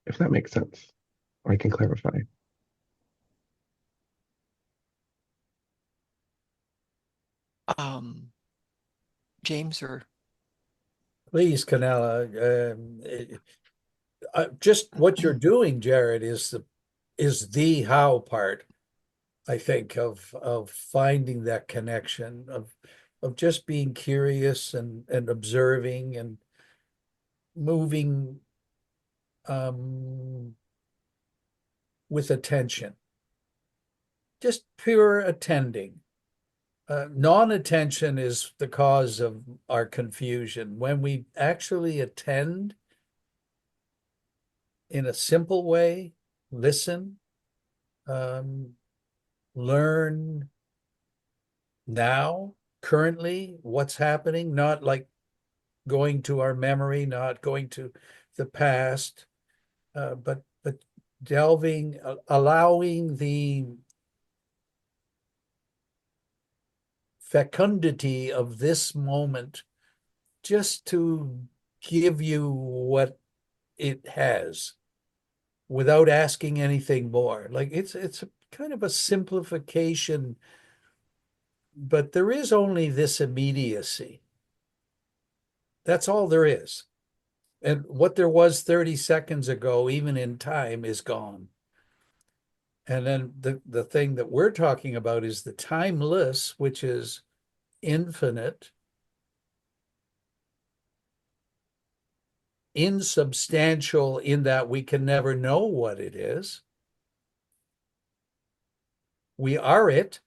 if that makes sense. Or I can clarify. James or Please, Canela, just what you're doing, Jared, is the how part, I think, of finding that connection of just being curious and observing and moving with attention, just pure attending. Non-attention is the cause of our confusion. When we actually attend in a simple way, listen, um, learn now, currently, what's happening, not like going to our memory, not going to the past, but delving, allowing the fecundity of this moment just to give you what it has without asking anything more. Like it's a kind of a simplification, but there is only this immediacy. That's all there is. And what there was 30 seconds ago, even in time, is gone. And then the thing that we're talking about is the timeless, which is infinite, insubstantial in that we can never know what it is. We are it.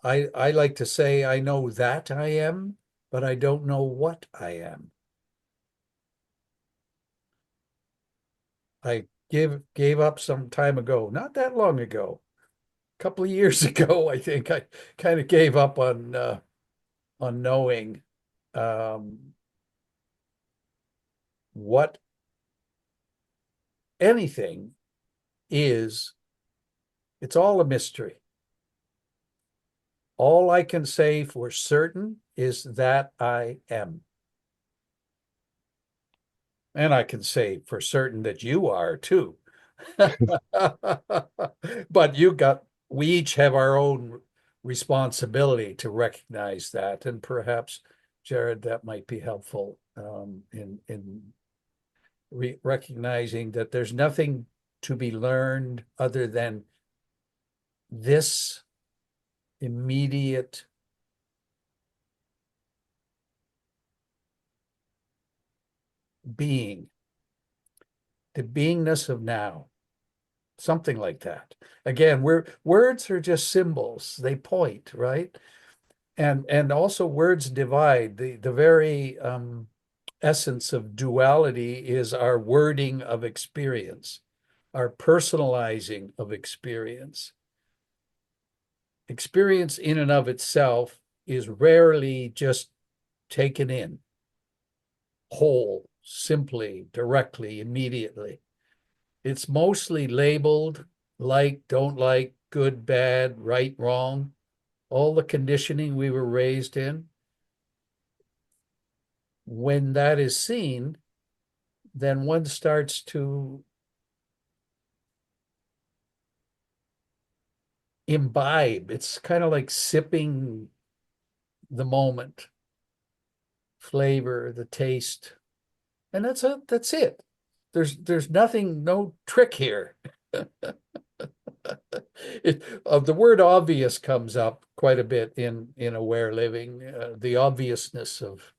I like to say I know that I am, but I don't know what I am. I gave up some time ago, not that long ago, a couple of years ago, I think I kind of gave up on knowing what anything is. It's all a mystery. All I can say for certain is that I am. And I can say for certain that you are too. But we each have our own responsibility to recognize that. And perhaps, Jared, that might be helpful in recognizing that there's nothing to be learned other than this immediate being, the beingness of now, something like that. Again, words are just symbols, they point, right? And also words divide. The very essence of duality is our wording of experience, our personalizing of experience. Experience in and of itself is rarely just taken in whole, simply, directly, immediately. It's mostly labeled like, don't like, good, bad, right, wrong, all the conditioning we were raised in. When that is seen, then one starts to imbibe. It's kind of like sipping the moment, flavor, the taste, and that's it. There's nothing, no trick here. The word obvious comes up quite a bit in aware living, the obviousness of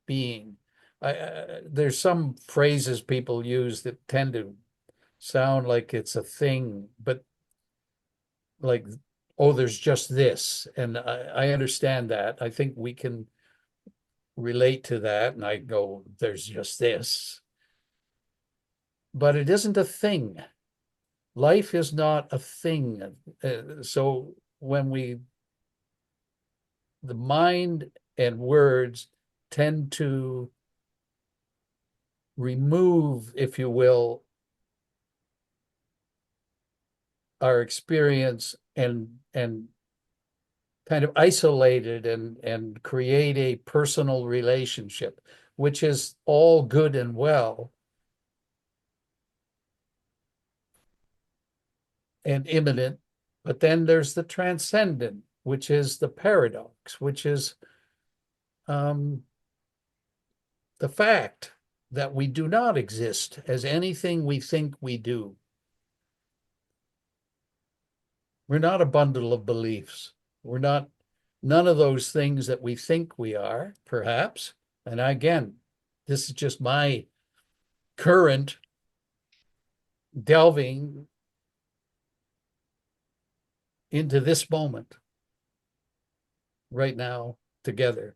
being. There's some phrases people use that tend to sound like it's a thing, but like, oh, there's just this. And I understand that. I think we can relate to that. And I go, there's just this. But it isn't a thing. Life is not a thing. So when the mind and words tend to remove, if you will, our experience and kind of isolate it and create a personal relationship, which is all good and well and imminent. But then there's the transcendent, which is the paradox, which is the fact that we do not exist as anything we think we do. We're not a bundle of beliefs. We're not none of those things that we think we are, perhaps. And again, this is just my current delving into this moment right now together.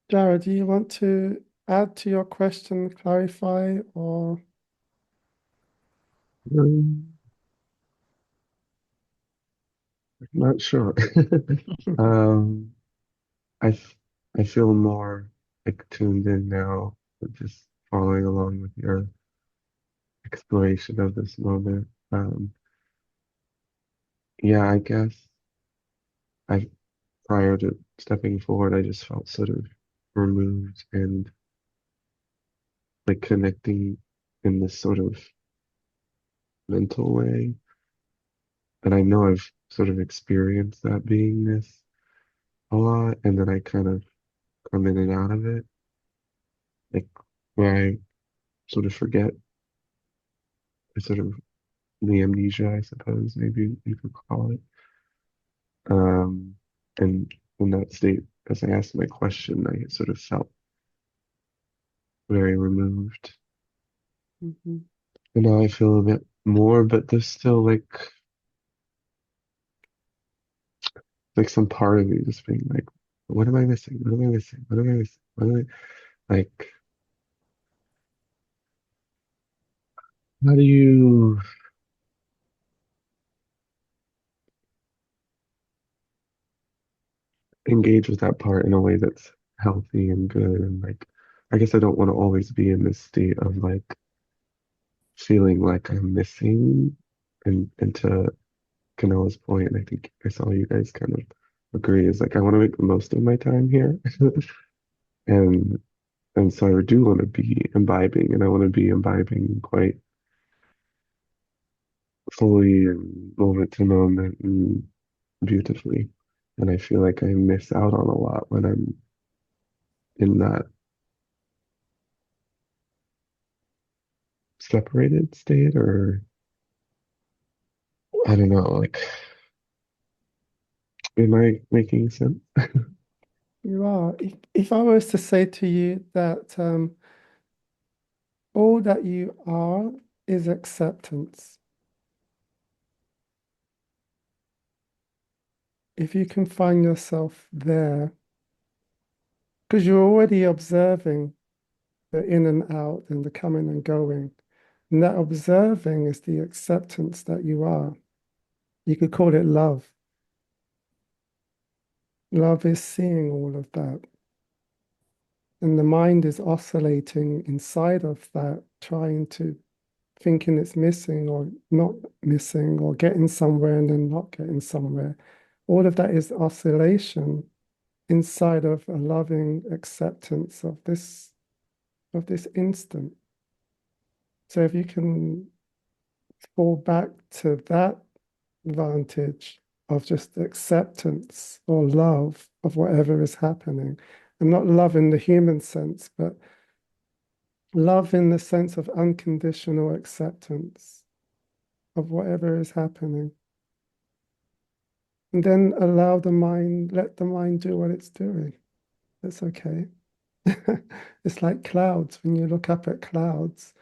Jared, do you want to add to your question, clarify, or? I'm not sure. Um, I f- I feel more like tuned in now, but just following along with your exploration of this moment. Yeah, I guess I prior to stepping forward, I just felt sort of removed and like connecting in this sort of mental way. And I know I've sort of experienced that beingness a lot, and then I kind of come in and out of it, like where I sort of forget, I sort of the amnesia, I suppose, maybe you could call it. And in that state, as I asked my question, I sort of felt very removed. Mhm. And now I feel a bit more, but there's still like some part of me just being like, what am I missing? What am I missing? What am I missing? What am I like? How do you engage with that part in a way that's healthy and good? And like, I guess I don't want to always be in this state of like feeling like I'm missing. And to Canela's point, and I think I saw you guys kind of agree, is like I want to make the most of my time here. And and so I do want to be imbibing, and I want to be imbibing quite fully and moment to moment and beautifully. And I feel like I miss out on a lot when I'm in that separated state, or I don't know, like, am I making sense? You are. If I was to say to you that all that you are is acceptance, if you can find yourself there, because you're already observing the in and out and the coming and going, and that observing is the acceptance that you are. You could call it love. Love is seeing all of that. And the mind is oscillating inside of that, trying to thinking it's missing or not missing or getting somewhere and then not getting somewhere. All of that is oscillation inside of a loving acceptance of this instant. So if you can fall back to that vantage of just acceptance or love of whatever is happening, and not love in the human sense, but love in the sense of unconditional acceptance of whatever is happening. And then allow the mind, let the mind do what it's doing. That's okay. It's like clouds. When you look up at clouds,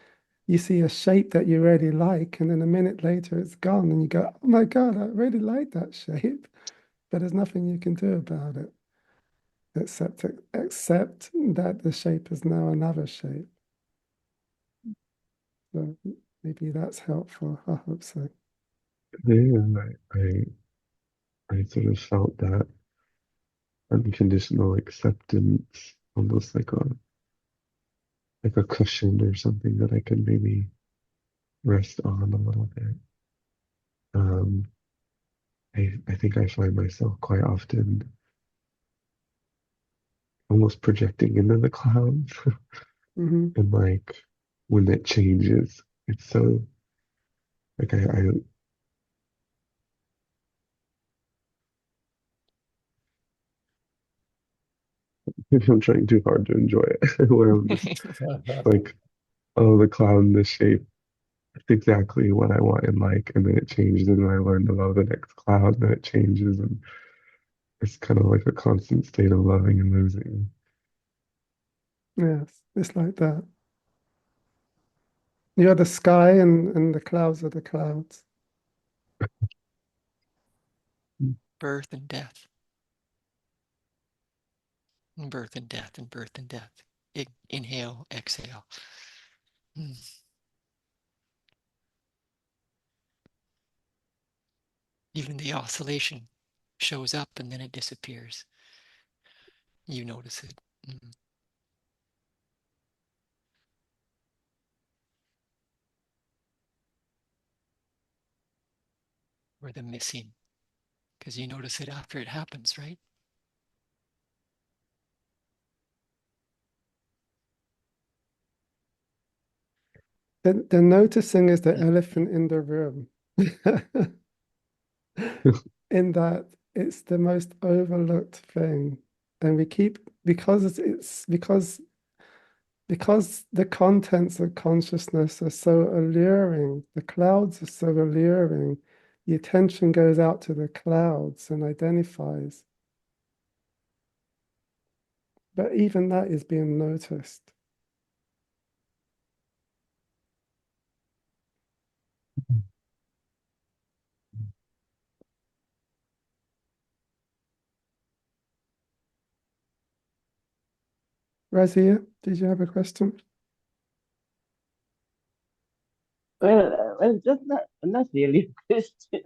you see a shape that you really like, and then a minute later it's gone, and you go, oh my God, I really like that shape. But there's nothing you can do about it except accept that the shape is now another shape. So maybe that's helpful. I hope so. Yeah, I sort of felt that unconditional acceptance, almost like a cushion or something that I could maybe rest on a little bit. Um, I think I find myself quite often almost projecting into the clouds. Hmm. And like when it changes, it's so like I maybe I'm trying too hard to enjoy it. Where I'm just like, oh, the cloud in this shape, it's exactly what I want and like, and then it changes, and then I learn to love the next cloud, and then it changes, and it's kind of like a constant state of loving and losing. Yes, it's like that. You're the sky and the clouds are the clouds. Birth and death, and birth and death, and birth and death. Inhale, exhale. Mm. Even the oscillation shows up and then it disappears. You notice it. Mm. Or the missing, because you notice it after it happens, right? The noticing is the elephant in the room. In that it's the most overlooked thing. And we keep because the contents of consciousness are so alluring, the clouds are so alluring, the attention goes out to the clouds and identifies. But even that is being noticed. Razia, did you have a question? Well, just not really a question.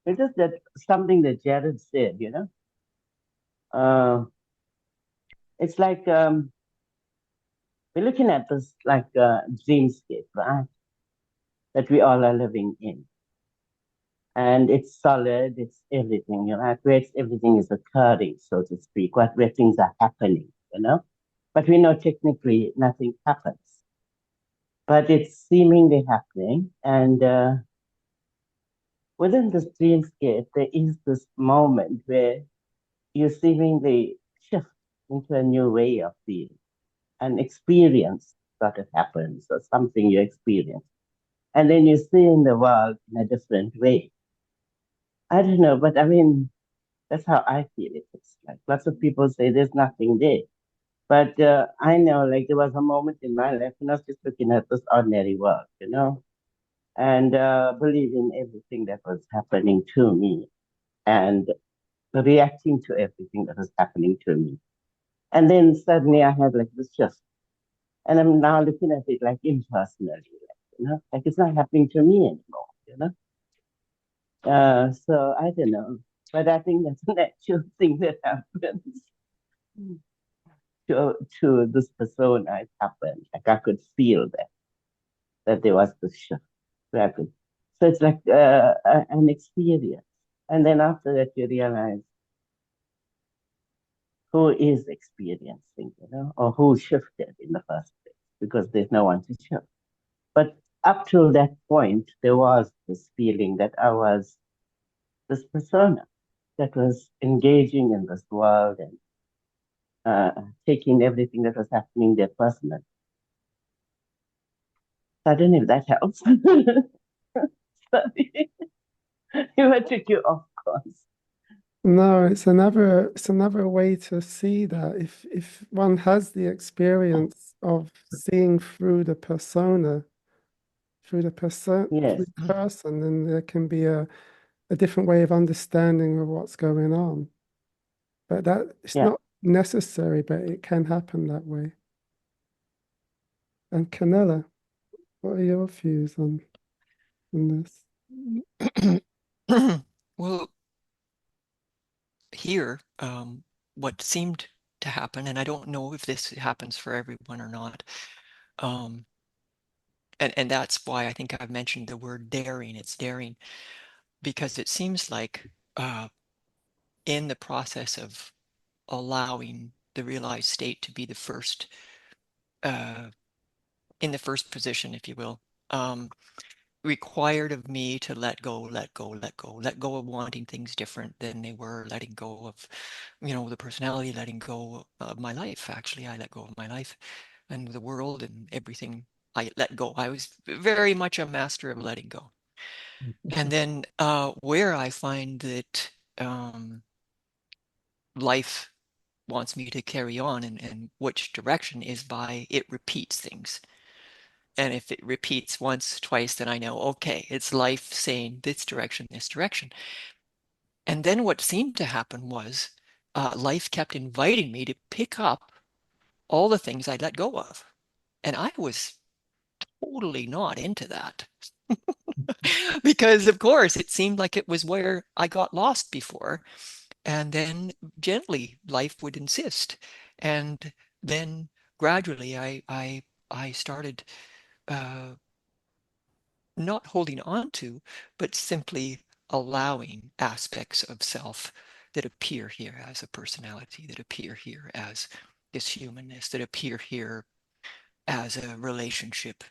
It's just that something that Jared said, you know. It's like we're looking at this like dreamscape, right? That we all are living in. And it's solid, it's everything, you know, where everything is occurring, so to speak, where things are happening, you know. But we know technically nothing happens. But it's seemingly happening. And within this dreamscape, there is this moment where you seemingly shift into a new way of being. An experience sort of happens, or something you experience. And then you see in the world in a different way. I don't know, but I mean, that's how I feel it. It's like lots of people say there's nothing there. But I know, like, there was a moment in my life when I was just looking at this ordinary world, you know, and believing everything that was happening to me and reacting to everything that was happening to me. And then suddenly I had like this shift. And I'm now looking at it like impersonally, like, you know, like it's not happening to me anymore, you know. So I don't know, but I think that's a natural thing that happens to this persona. It happened. Like I could feel that there was this shift rapid. So it's like an experience, and then after that you realize who is experiencing, you know, or who shifted in the first place, because there's no one to shift. But up till that point, there was this feeling that I was this persona that was engaging in this world and taking everything that was happening there personally. I don't know if that helps. Sorry, if I took you off course. No, it's another way to see that. If one has the experience of seeing through the persona, through Yes, the person, then there can be a different way of understanding of what's going on. But that it's yeah. not necessary, but it can happen that way. And Canela, what are your views on this? Well, here, what seemed to happen, and I don't know if this happens for everyone or not. And that's why I think I've mentioned the word daring. It's daring because it seems like in the process of allowing the realized state to be the first, in the first position, if you will, required of me to let go, let go, let go, let go of wanting things different than they were, letting go of, the personality, letting go of my life. Actually, I let go of my life and the world and everything. I let go. I was very much a master of letting go. And then where I find that life wants me to carry on and which direction is by it repeats things. And if it repeats once, twice, then I know, okay, it's life saying this direction, this direction. And then what seemed to happen was life kept inviting me to pick up all the things I let go of. And I was totally not into that. Because, of course, it seemed like it was where I got lost before. And then gently life would insist. And then gradually I started not holding on to, but simply allowing aspects of self that appear here as a personality, that appear here as this humanness, that appear here as a relationship,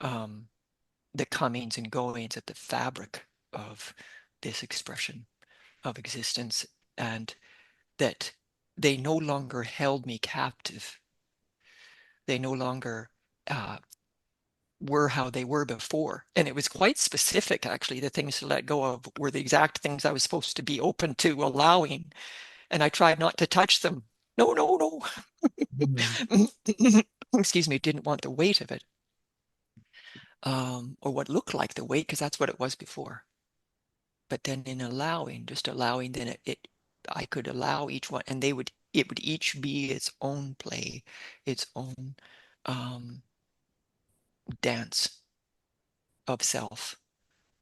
the comings and goings at the fabric of this expression of existence, and that they no longer held me captive. They no longer were how they were before. And it was quite specific, actually. The things to let go of were the exact things I was supposed to be open to allowing. And I tried not to touch them. No, no, no. Excuse me, didn't want the weight of it. Or what looked like the weight, because that's what it was before. But then in allowing, just allowing, then I could allow each one, and it would each be its own play, its own dance of self,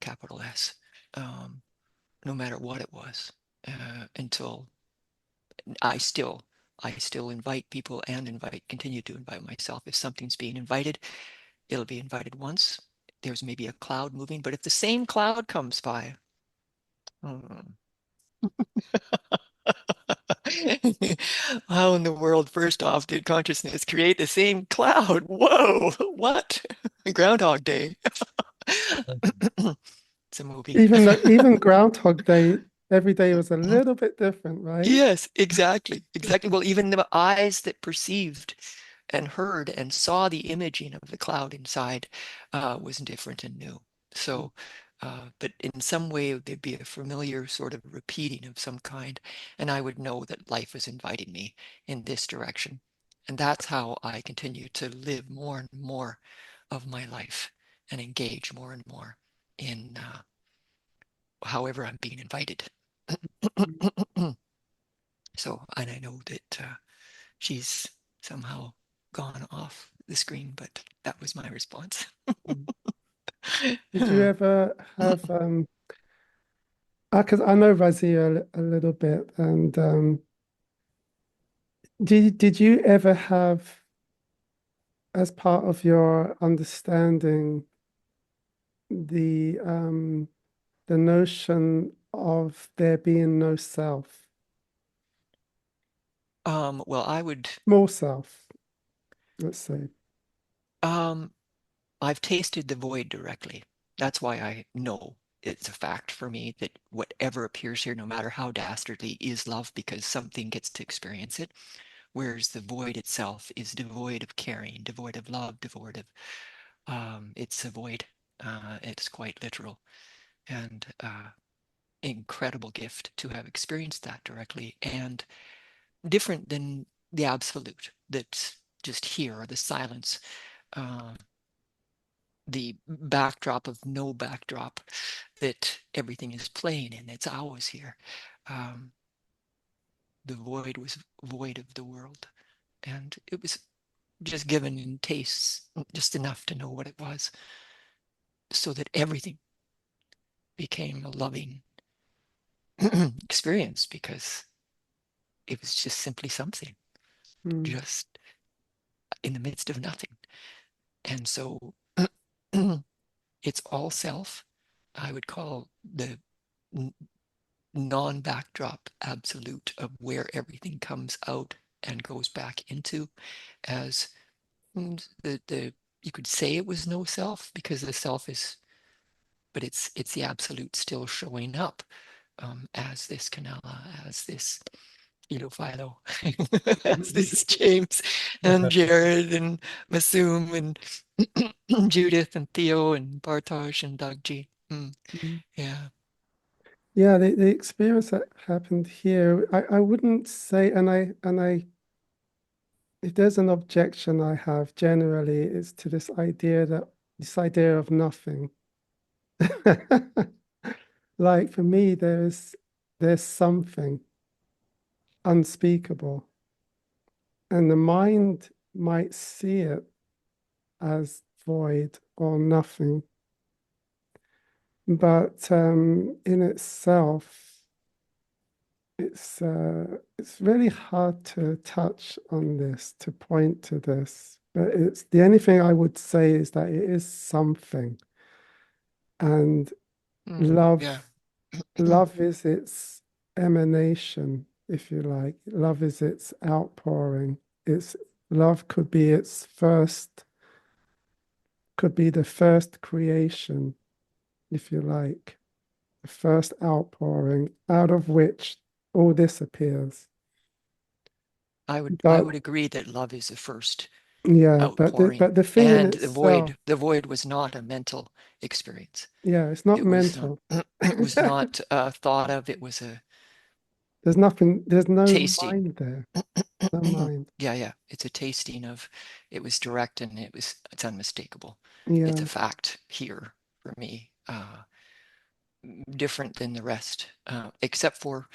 capital S, no matter what it was, until I still invite people and continue to invite myself. If something's being invited, it'll be invited once. There's maybe a cloud moving, but if the same cloud comes by, how in the world, first off, did consciousness create the same cloud? Whoa, what? Groundhog Day. It's a movie. Even Groundhog Day, every day was a little bit different, right? Yes, exactly. Exactly. Well, even the eyes that perceived and heard and saw the imaging of the cloud inside was different and new. So, but in some way, there'd be a familiar sort of repeating of some kind, and I would know that life was inviting me in this direction. And that's how I continue to live more and more of my life and engage more and more in however I'm being invited. So, and I know that she's somehow gone off the screen, but that was my response. Did you ever have because I know Razia a little bit, and did you ever have, as part of your understanding, the the notion of there being no self, Well, I would, more self, let's say. I've tasted the void directly. That's why I know it's a fact for me that whatever appears here, no matter how dastardly, is love because something gets to experience it. Whereas the void itself is devoid of caring, devoid of love, devoid of, it's a void. It's quite literal. And incredible gift to have experienced that directly, and different than the absolute that's just here, or the silence, uh, the backdrop of no backdrop that everything is playing in. It's always here. Um, the void was void of the world, and it was just given in tastes, just enough to know what it was, so that everything became a loving experience because it was just simply something, just in the midst of nothing. And so it's all self. I would call the non-backdrop absolute of where everything comes out and goes back into as the you could say it was no self, because the self is, but it's the absolute still showing up as this Canela, as this Philo, as this James and Jared and Masoom and Judith and Theo and Bartosz and Dagji. Yeah. Yeah, the experience that happened here, I wouldn't say, and I if there's an objection I have generally, it's to this idea of nothing. Like for me, there's something unspeakable, and the mind might see it as void or nothing, but in itself, it's really hard to touch on this, to point to this. But it's the only thing I would say is that it is something, and love Yeah. love is its emanation, if you like. Love is its outpouring. It's love could be its first, could be the first creation, if you like, the first outpouring out of which all this appears. I But would agree that love is the first yeah, outpouring, but the thing in and itself, the void was not a mental experience. yeah, it's not It was not mental. it was not thought of. It was a There's nothing, there's no tasting. mind there. No mind. Yeah. It's a tasting of, it was direct and it's unmistakable. It's Yeah. a fact here for me, different than the rest, except for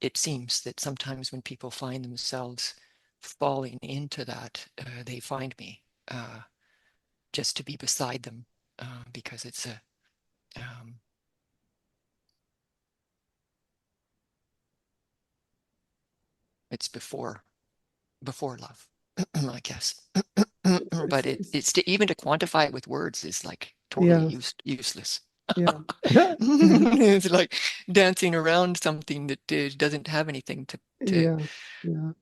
it seems that sometimes when people find themselves falling into that, they find me just to be beside them, because it's a um, it's before love, I guess. But it's to even to quantify it with words is like totally yeah, useless. yeah. It's like dancing around something that doesn't have anything to Yeah, yeah.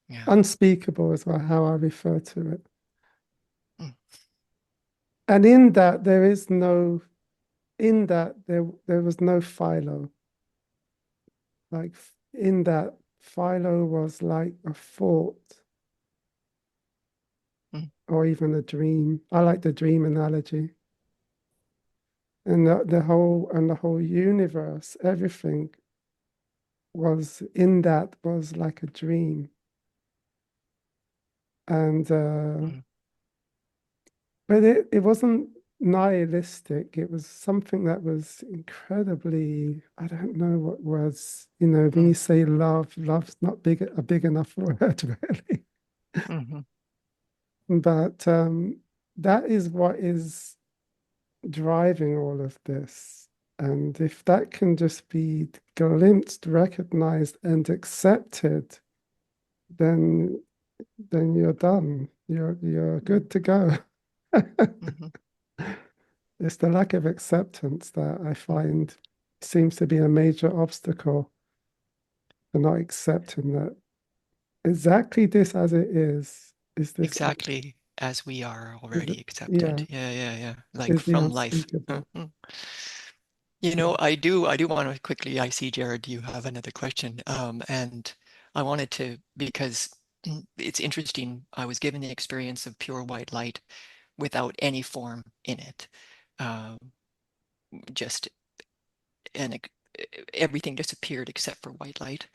yeah. Unspeakable is how I refer to it. Mm. And in that there is no, in that there was no Philo. Like in that Philo was like a thought Mm. or even a dream. I like the dream analogy. And the whole universe, everything was in that was like a dream. And Mm. but it wasn't nihilistic. It was something that was incredibly, I don't know what words, when you Mm. say love, love's not a big enough word, really. Mhm. But that is what is driving all of this. And if that can just be glimpsed, recognized, and accepted, then you're done. You're good to go. Mhm. It's the lack of acceptance that I find seems to be a major obstacle for not accepting that exactly this as it is this Exactly as we are is already it, yeah, accepted. Yeah. Like is the from life. unspeakable. Mhm. Yeah. I do want to quickly, I see Jared, you have another question. And I wanted to, because it's interesting, I was given the experience of pure white light without any form in it. Um, just, and everything disappeared except for white light.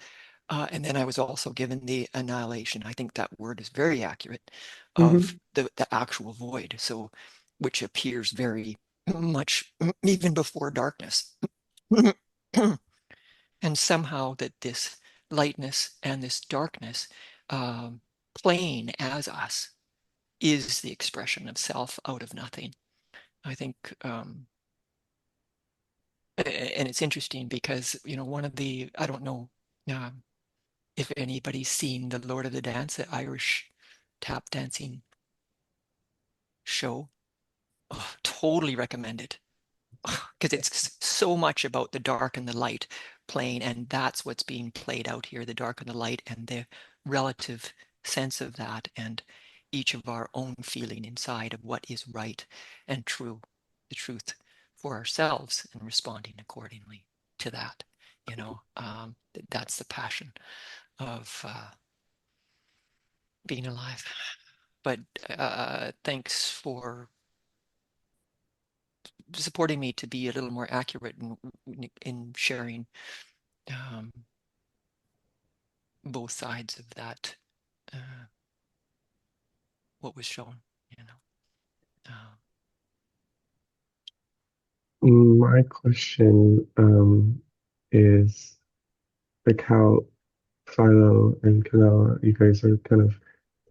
And then I was also given the annihilation. I think that word is very accurate, of Hmm. the actual void. So, which appears very much even before darkness. And somehow that this lightness and this darkness, playing as us, is the expression of self out of nothing. I think, and it's interesting because one of the, I don't know, if anybody's seen the Lord of the Dance, the Irish tap dancing show, totally recommend it. Because it's so much about the dark and the light playing, and that's what's being played out here, the dark and the light, and the relative sense of that, and each of our own feeling inside of what is right and true, the truth for ourselves, and responding accordingly to that. That's the passion of being alive. But thanks for supporting me to be a little more accurate in sharing both sides of that, what was shown, you know. My question is like how Philo and Canela, you guys are kind of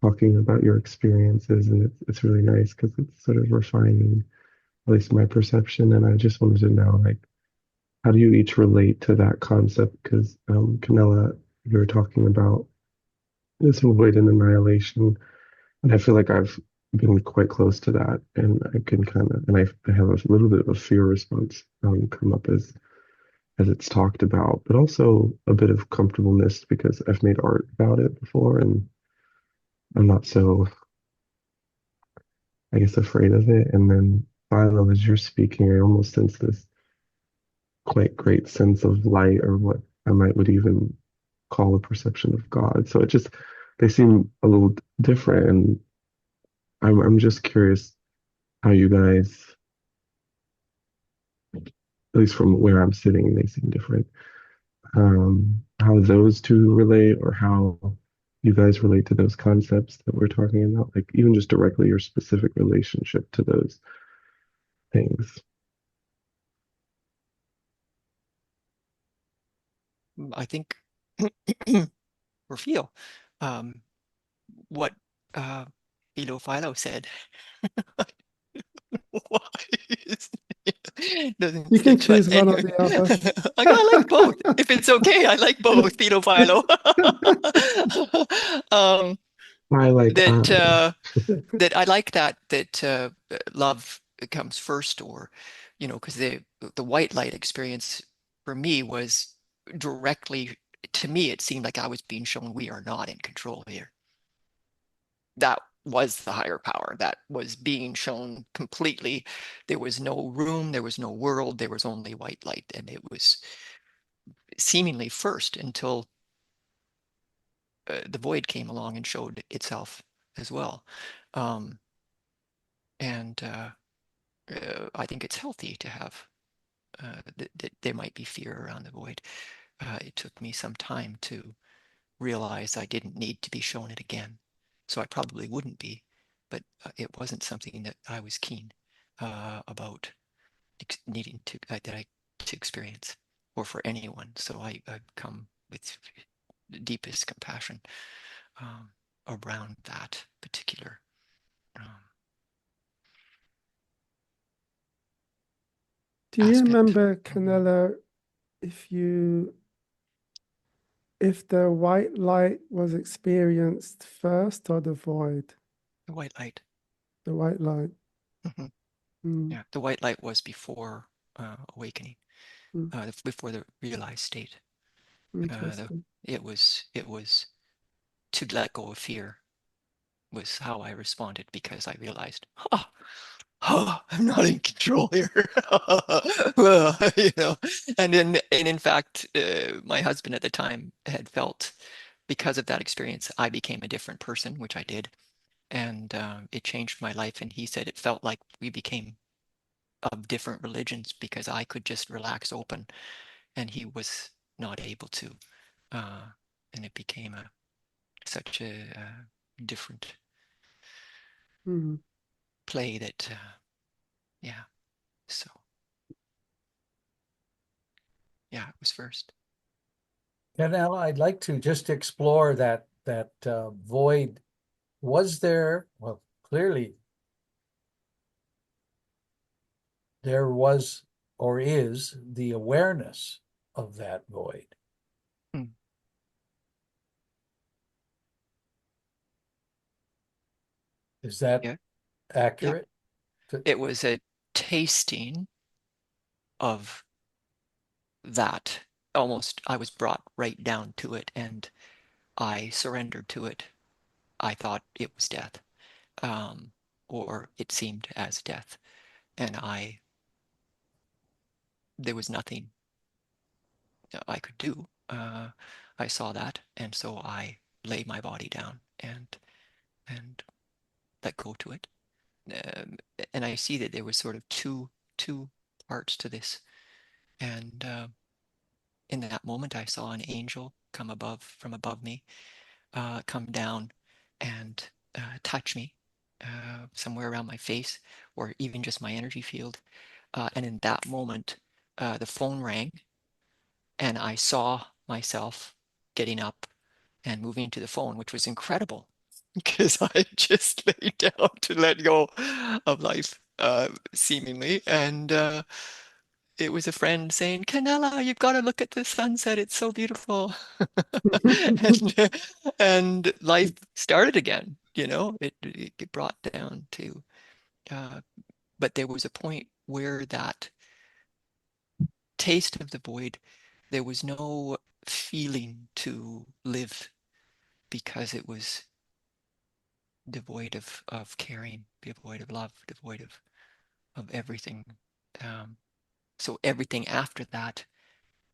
talking about your experiences, and it's really nice because it's sort of refining at least my perception. And I just wanted to know, like, how do you each relate to that concept? Because Canela, you were talking about this void and annihilation, and I feel like I've been quite close to that, and I can kind of, and I have a little bit of a fear response come up as it's talked about, but also a bit of comfortableness because I've made art about it before, and I'm not so, I guess, afraid of it. And then Philo, as you're speaking, I almost sense this quite great sense of light, or what I might would even call a perception of God. So it just, they seem a little different, and I'm just curious how you guys, at least from where I'm sitting, they seem different. How those two relate, or how you guys relate to those concepts that we're talking about, like even just directly your specific relationship to those things. I think or feel what Philo said. Why doesn't You can stick, but choose one or anyway, the other. I like both. If it's okay, I like both, Philo. I like That I like that love comes first, or because the white light experience for me was directly, to me it seemed like I was being shown we are not in control here. That was the higher power that was being shown completely. There was no room, there was no world, there was only white light, and it was seemingly first until the void came along and showed itself as well. And I think it's healthy to have that there might be fear around the void. It took me some time to realize I didn't need to be shown it again. So I probably wouldn't be, but it wasn't something that I was keen about needing to experience, or for anyone. So I've come with the deepest compassion um, around that particular um, Do you aspect. remember, Canela, if the white light was experienced first or the void? The white light. The white light. Mhm. Mm, Yeah, the white light was before awakening, mm, before the realized state. interesting. It was to let go of fear was how I responded, because I realized, I'm not in control here. Well, and in fact, my husband at the time had felt, because of that experience, I became a different person, which I did, and it changed my life. And he said it felt like we became of different religions because I could just relax open, and he was not able to, uh, and it became such a different Mm. play that, yeah. So yeah, it was first. Canela, I'd like to just explore that void. Was there, well, clearly there was or is the awareness of that void. Hmm. Is that Yeah. accurate? It was a tasting of that. Almost, I was brought right down to it, and I surrendered to it. I thought it was death, or it seemed as death, and there was nothing I could do. I saw that, and so I lay my body down and let go to it. Um, and I see that there was sort of two parts to this, and in that moment, I saw an angel come from above me, come down and touch me somewhere around my face, or even just my energy field. And in that moment, the phone rang, and I saw myself getting up and moving to the phone, which was incredible because I just laid down to let go of life, seemingly. And it was a friend saying, Canela, you've got to look at the sunset. It's so beautiful. and, and life started again, it brought down to, but there was a point where that taste of the void, there was no feeling to live because it was devoid of caring, devoid of love, devoid of everything. So everything after that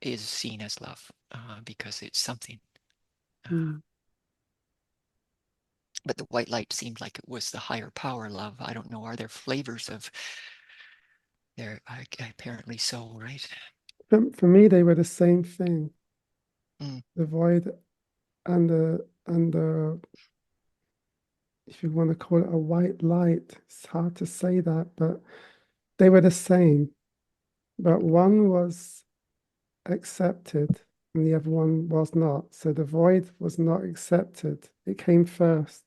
is seen as love because it's something. Mm. But the white light seemed like it was the higher power love. I don't know. Are there flavors of there? Apparently so, right? For me, they were the same thing. Mm. The void and the if you want to call it a white light, it's hard to say that, but they were the same. But one was accepted and the other one was not. So the void was not accepted. It came first.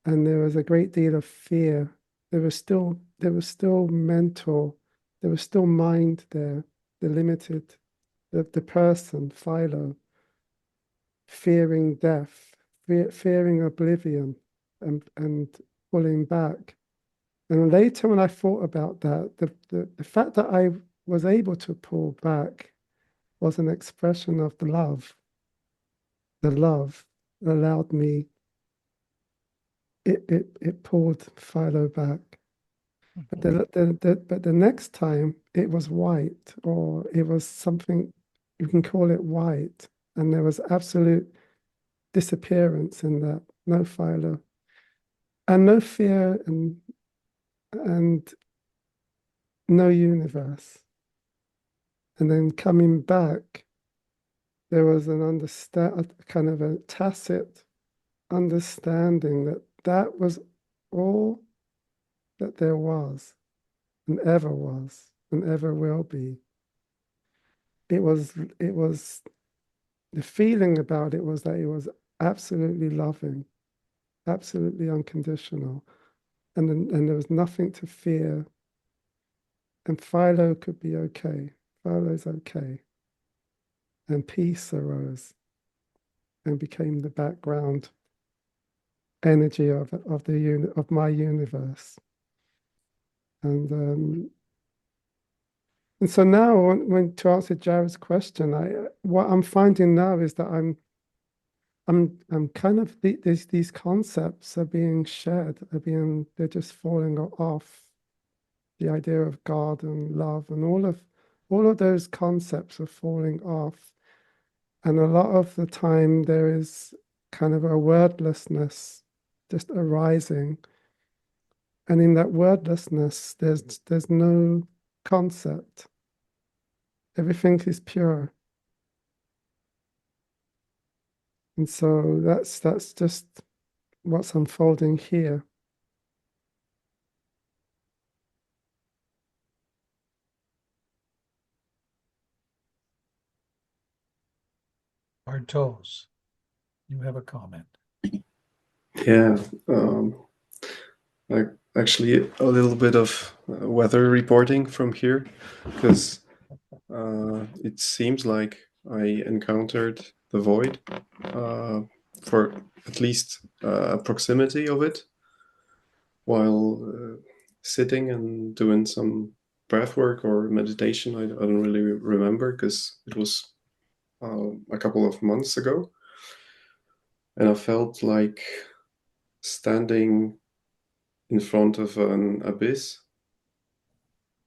And there was a great deal of fear. There was still mental, there was still mind there, the limited, the person, Philo, fearing death, fearing oblivion and pulling back. And later when I thought about that, the fact that I was able to pull back was an expression of the love. The love allowed me, it pulled Philo back. But the next time it was white, or it was something, you can call it white, and there was absolute disappearance in that, no Philo, and no fear, and no universe. And then coming back, there was an understand, kind of a tacit understanding that that was all that there was, and ever will be. It was the feeling about it was that it was absolutely loving, absolutely unconditional, and there was nothing to fear. And Philo could be okay. Philo's okay. And peace arose and became the background energy of my universe. And so now, when to answer Jared's question, what I'm finding now is that I'm kind of these concepts are being shed, they're just falling off. The idea of God and love and all of those concepts are falling off. And a lot of the time there is kind of a wordlessness just arising. And in that wordlessness, there's no concept. Everything is pure. And so that's just what's unfolding here. Bartos, you have a comment. Yeah, like actually a little bit of weather reporting from here, because it seems like I encountered the void for at least proximity of it. while sitting and doing some breath work or meditation. I don't really remember because it was a couple of months ago. And I felt like standing in front of an abyss,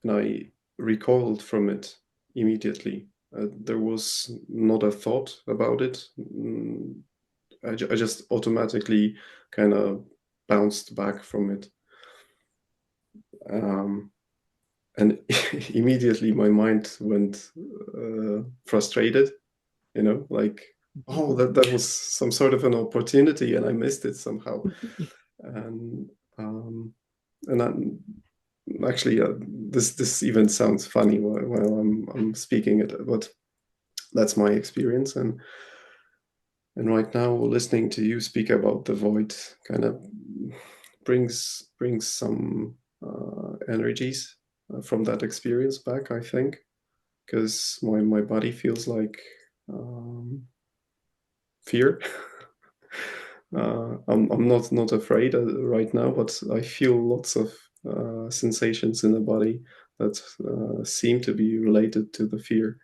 and I recoiled from it immediately. There was not a thought about it. I just automatically kind of bounced back from it. And immediately my mind went frustrated, like, oh, that was some sort of an opportunity and I missed it somehow. And actually, this even sounds funny while I'm speaking it, but that's my experience. And right now, listening to you speak about the void kind of brings some energies from that experience back, I think, because my body feels like fear. I'm not afraid right now, but I feel lots of sensations in the body that seem to be related to the fear.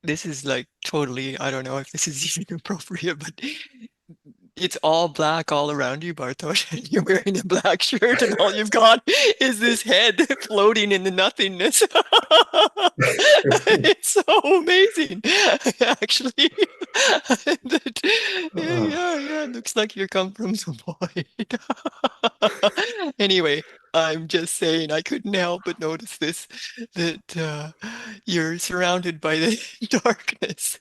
This is like totally, I don't know if this is even appropriate, but it's all black all around you, Bartosz, and you're wearing a black shirt, and all you've got is this head floating in the nothingness. It's so amazing, actually. Yeah, it looks like you come from the void. Anyway, I'm just saying, I couldn't help but notice this, that you're surrounded by the darkness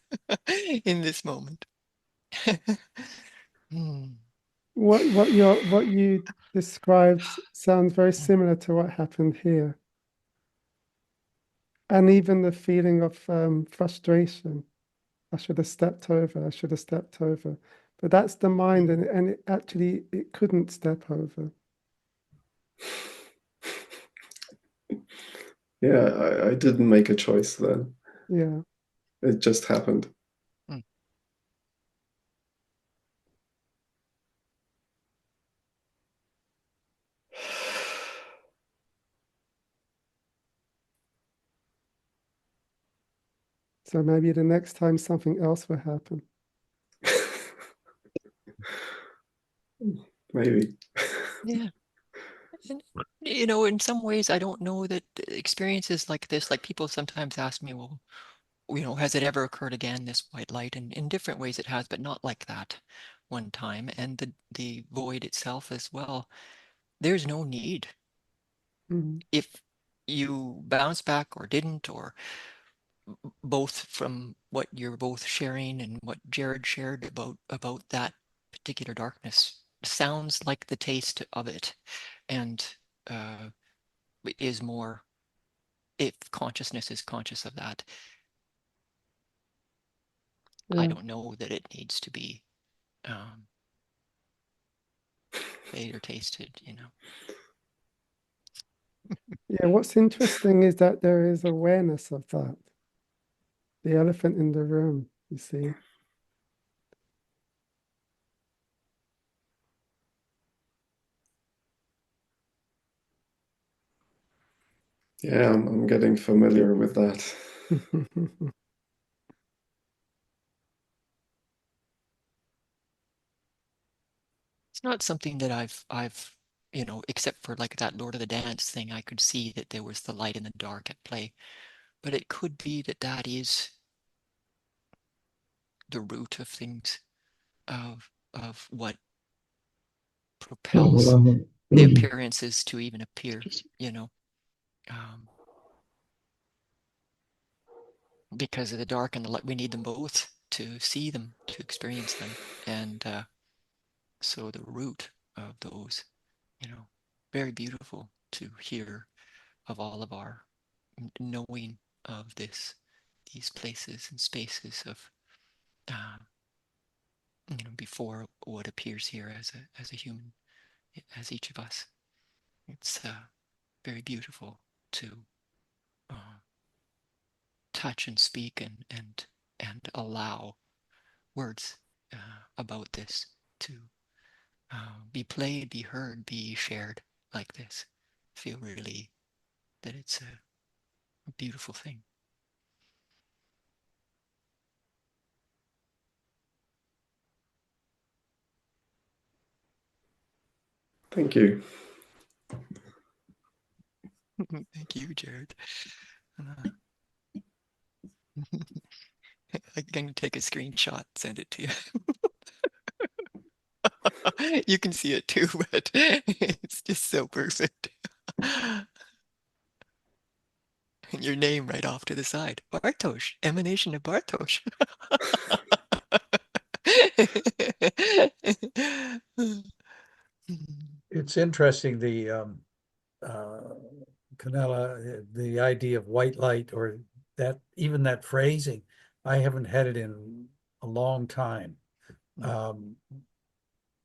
in this moment. Hmm. What you described sounds very similar to what happened here. And even the feeling of frustration. I should have stepped over, I should have stepped over. But that's the mind, and it actually it couldn't step over. Yeah, I didn't make a choice then. Yeah. It just happened. Hmm. So maybe the next time something else will happen. Maybe. Yeah. And, in some ways, I don't know that experiences like this, like people sometimes ask me, well, has it ever occurred again, this white light? And in different ways it has, but not like that one time. And the void itself as well, there's no need. Mhm. If you bounce back or didn't, or both from what you're both sharing and what Jared shared about that particular darkness, sounds like the taste of it, and is more, if consciousness is conscious of that. I Yeah. don't know that it needs to be played or tasted. Yeah, what's interesting is that there is awareness of that. The elephant in the room, you see. Yeah, I'm getting familiar with that. It's not something that I've except for like that Lord of the Dance thing, I could see that there was the light and the dark at play. But it could be that that is the root of things, of what propels the appearances to even appear, um, because of the dark and the light. We need them both to see them, to experience them. And so the root of those, very beautiful to hear of all of our knowing of these places and spaces of uh, before what appears here as a human, as each of us. It's very beautiful to uh, touch and speak and allow words about this to be played, be heard, be shared like this. Feel really that it's a beautiful thing. Thank you. Thank you, Jared. I'm going to take a screenshot, send it to you. You can see it too, but it's just so perfect. And your name right off to the side. Bartosz, emanation of Bartosz. It's interesting, uh, Canela, the idea of white light, or that, even that phrasing, I haven't had it in a long time. Um,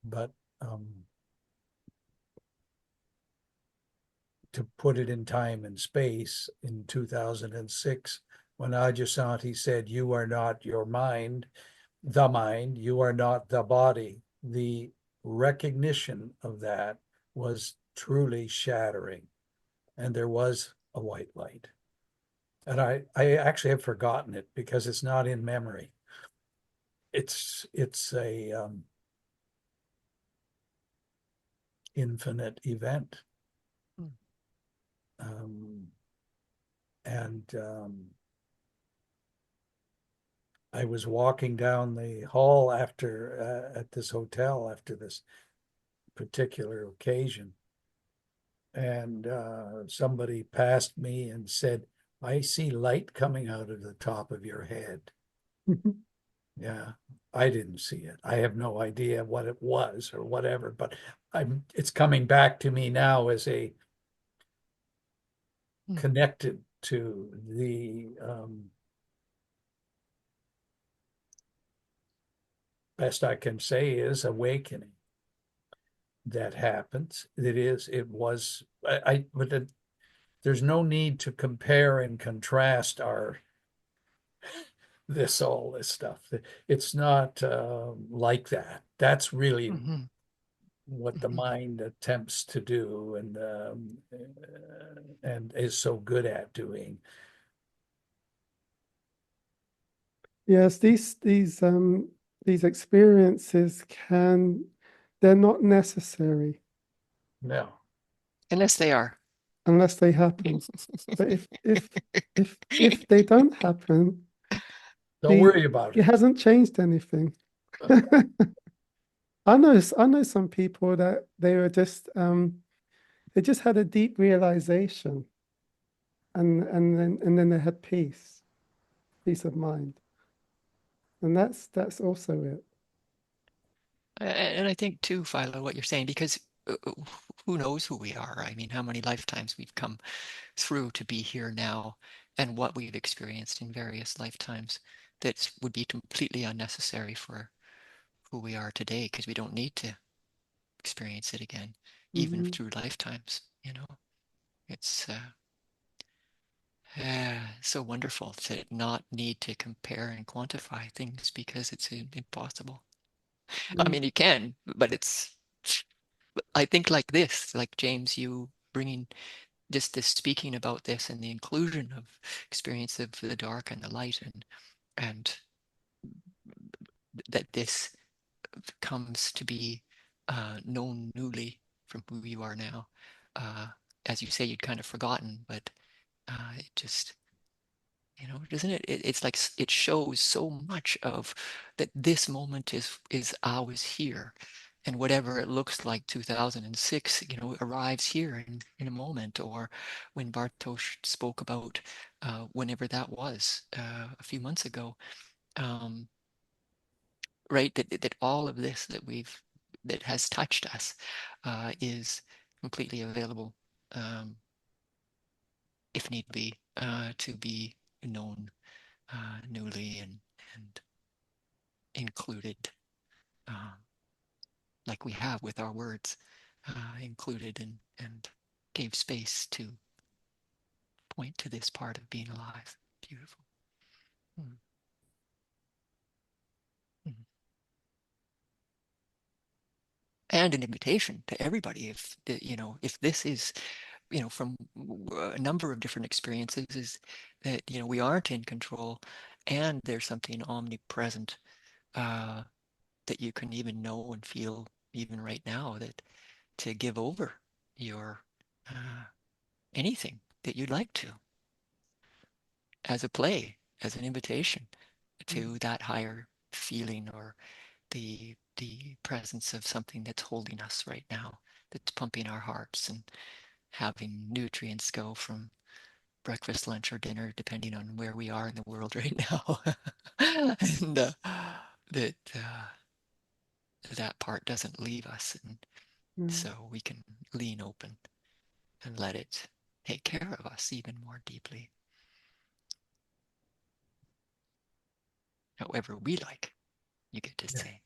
but to put it in time and space, in 2006, when Ajasanti said, "You are not your mind, you are not the body," the recognition of that was truly shattering. And there was a white light. And I actually have forgotten it because it's not in memory. It's a infinite event. Um, and I was walking down the hall after at this hotel after this particular occasion, and somebody passed me and said, "I see light coming out of the top of your head." Yeah, I didn't see it. I have no idea what it was or whatever, but it's coming back to me now as a connected to the best I can say is awakening that happens. It was, but there's no need to compare and contrast all this stuff. It's not like that. That's really what the mind attempts to do, and is so good at doing. Yes, these experiences they're not necessary No. Unless they are. unless they happen. But if they don't happen, Don't worry about it it. hasn't changed anything. I know some people that they just had a deep realization, and then they had peace of mind. And that's also it. And I think too, Philo, what you're saying, because who knows who we are? I mean, how many lifetimes we've come through to be here now, and what we've experienced in various lifetimes that would be completely unnecessary for who we are today, because we don't need to experience it again, even through lifetimes, you know. It's so wonderful to not need to compare and quantify things because it's impossible. I mean, you can, but I think like this, like James, you bringing just this speaking about this and the inclusion of experience of the dark and the light, and that this comes to be known newly from who you are now. As you say, you'd kind of forgotten, but it just, doesn't it? It's like it shows so much of that this moment is ours here, and whatever it looks like 2006, arrives here in a moment. Or when Bartosz spoke about whenever that was a few months ago, right? That all of this that has touched us is completely available, if need be, to be known newly and included, um, like we have with our words, included and gave space to point to this part of being alive. Beautiful. Mm. Mm. and an invitation to everybody. If if this is, from a number of different experiences, is that we aren't in control, and there's something omnipresent that you can even know and feel even right now, that to give over your anything that you'd like to, as a play, as an invitation to that higher feeling, or the presence of something that's holding us right now, that's pumping our hearts and having nutrients go from breakfast, lunch, or dinner, depending on where we are in the world right now. And that that part doesn't leave us, and so we can lean open and let it take care of us even more deeply, however we like, you get to say.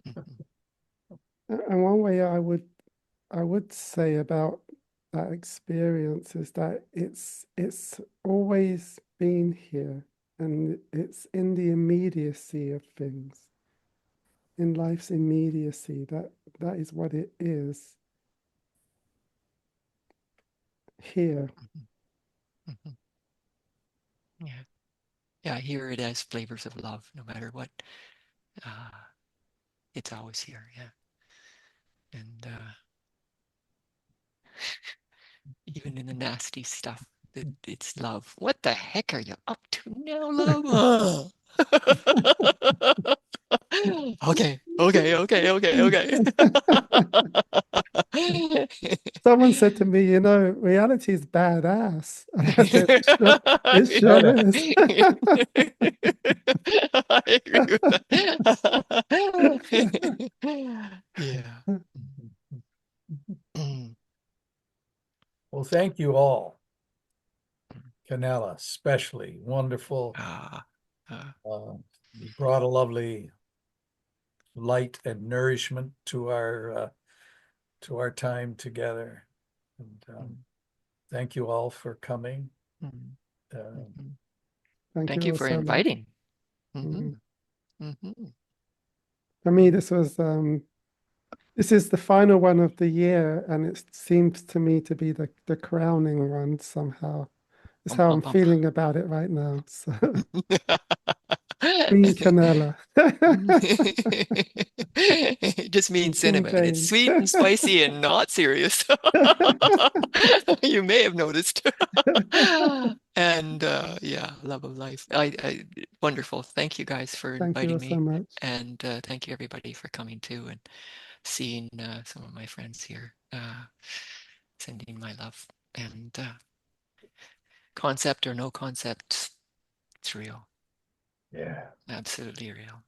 Mhm. And one way I would say about that experience is that it's always been here, and it's in the immediacy of things, in life's immediacy, that is what it is here. Mhm. Yeah. Yeah, I hear it as flavors of love, no matter what. It's always here, yeah. And even in the nasty stuff, it's love. What the heck are you up to now, love? Okay, okay, okay, okay, okay. Someone said to me, reality is badass. And I said, it sure is. I agree with that. Yeah. Well, thank you all. Canela, especially wonderful. Uh, You brought a lovely light and nourishment to our time together. And thank you all for coming. Thank Thank you you all for so much. inviting. Mhm. Mhm. For me, this is the final one of the year, and it seems to me to be the crowning one somehow. It's Bum, how bum, I'm bum. feeling about it right now. So, Queen Canela. It just means King cinnamon. It's James. sweet and spicy and not serious. You may have noticed. And yeah, love of life. Wonderful. Thank you guys for Thank you inviting all so me. much. And thank you everybody for coming too, and seeing some of my friends here. Sending my love. And concept or no concept, it's real. Yeah. Absolutely real.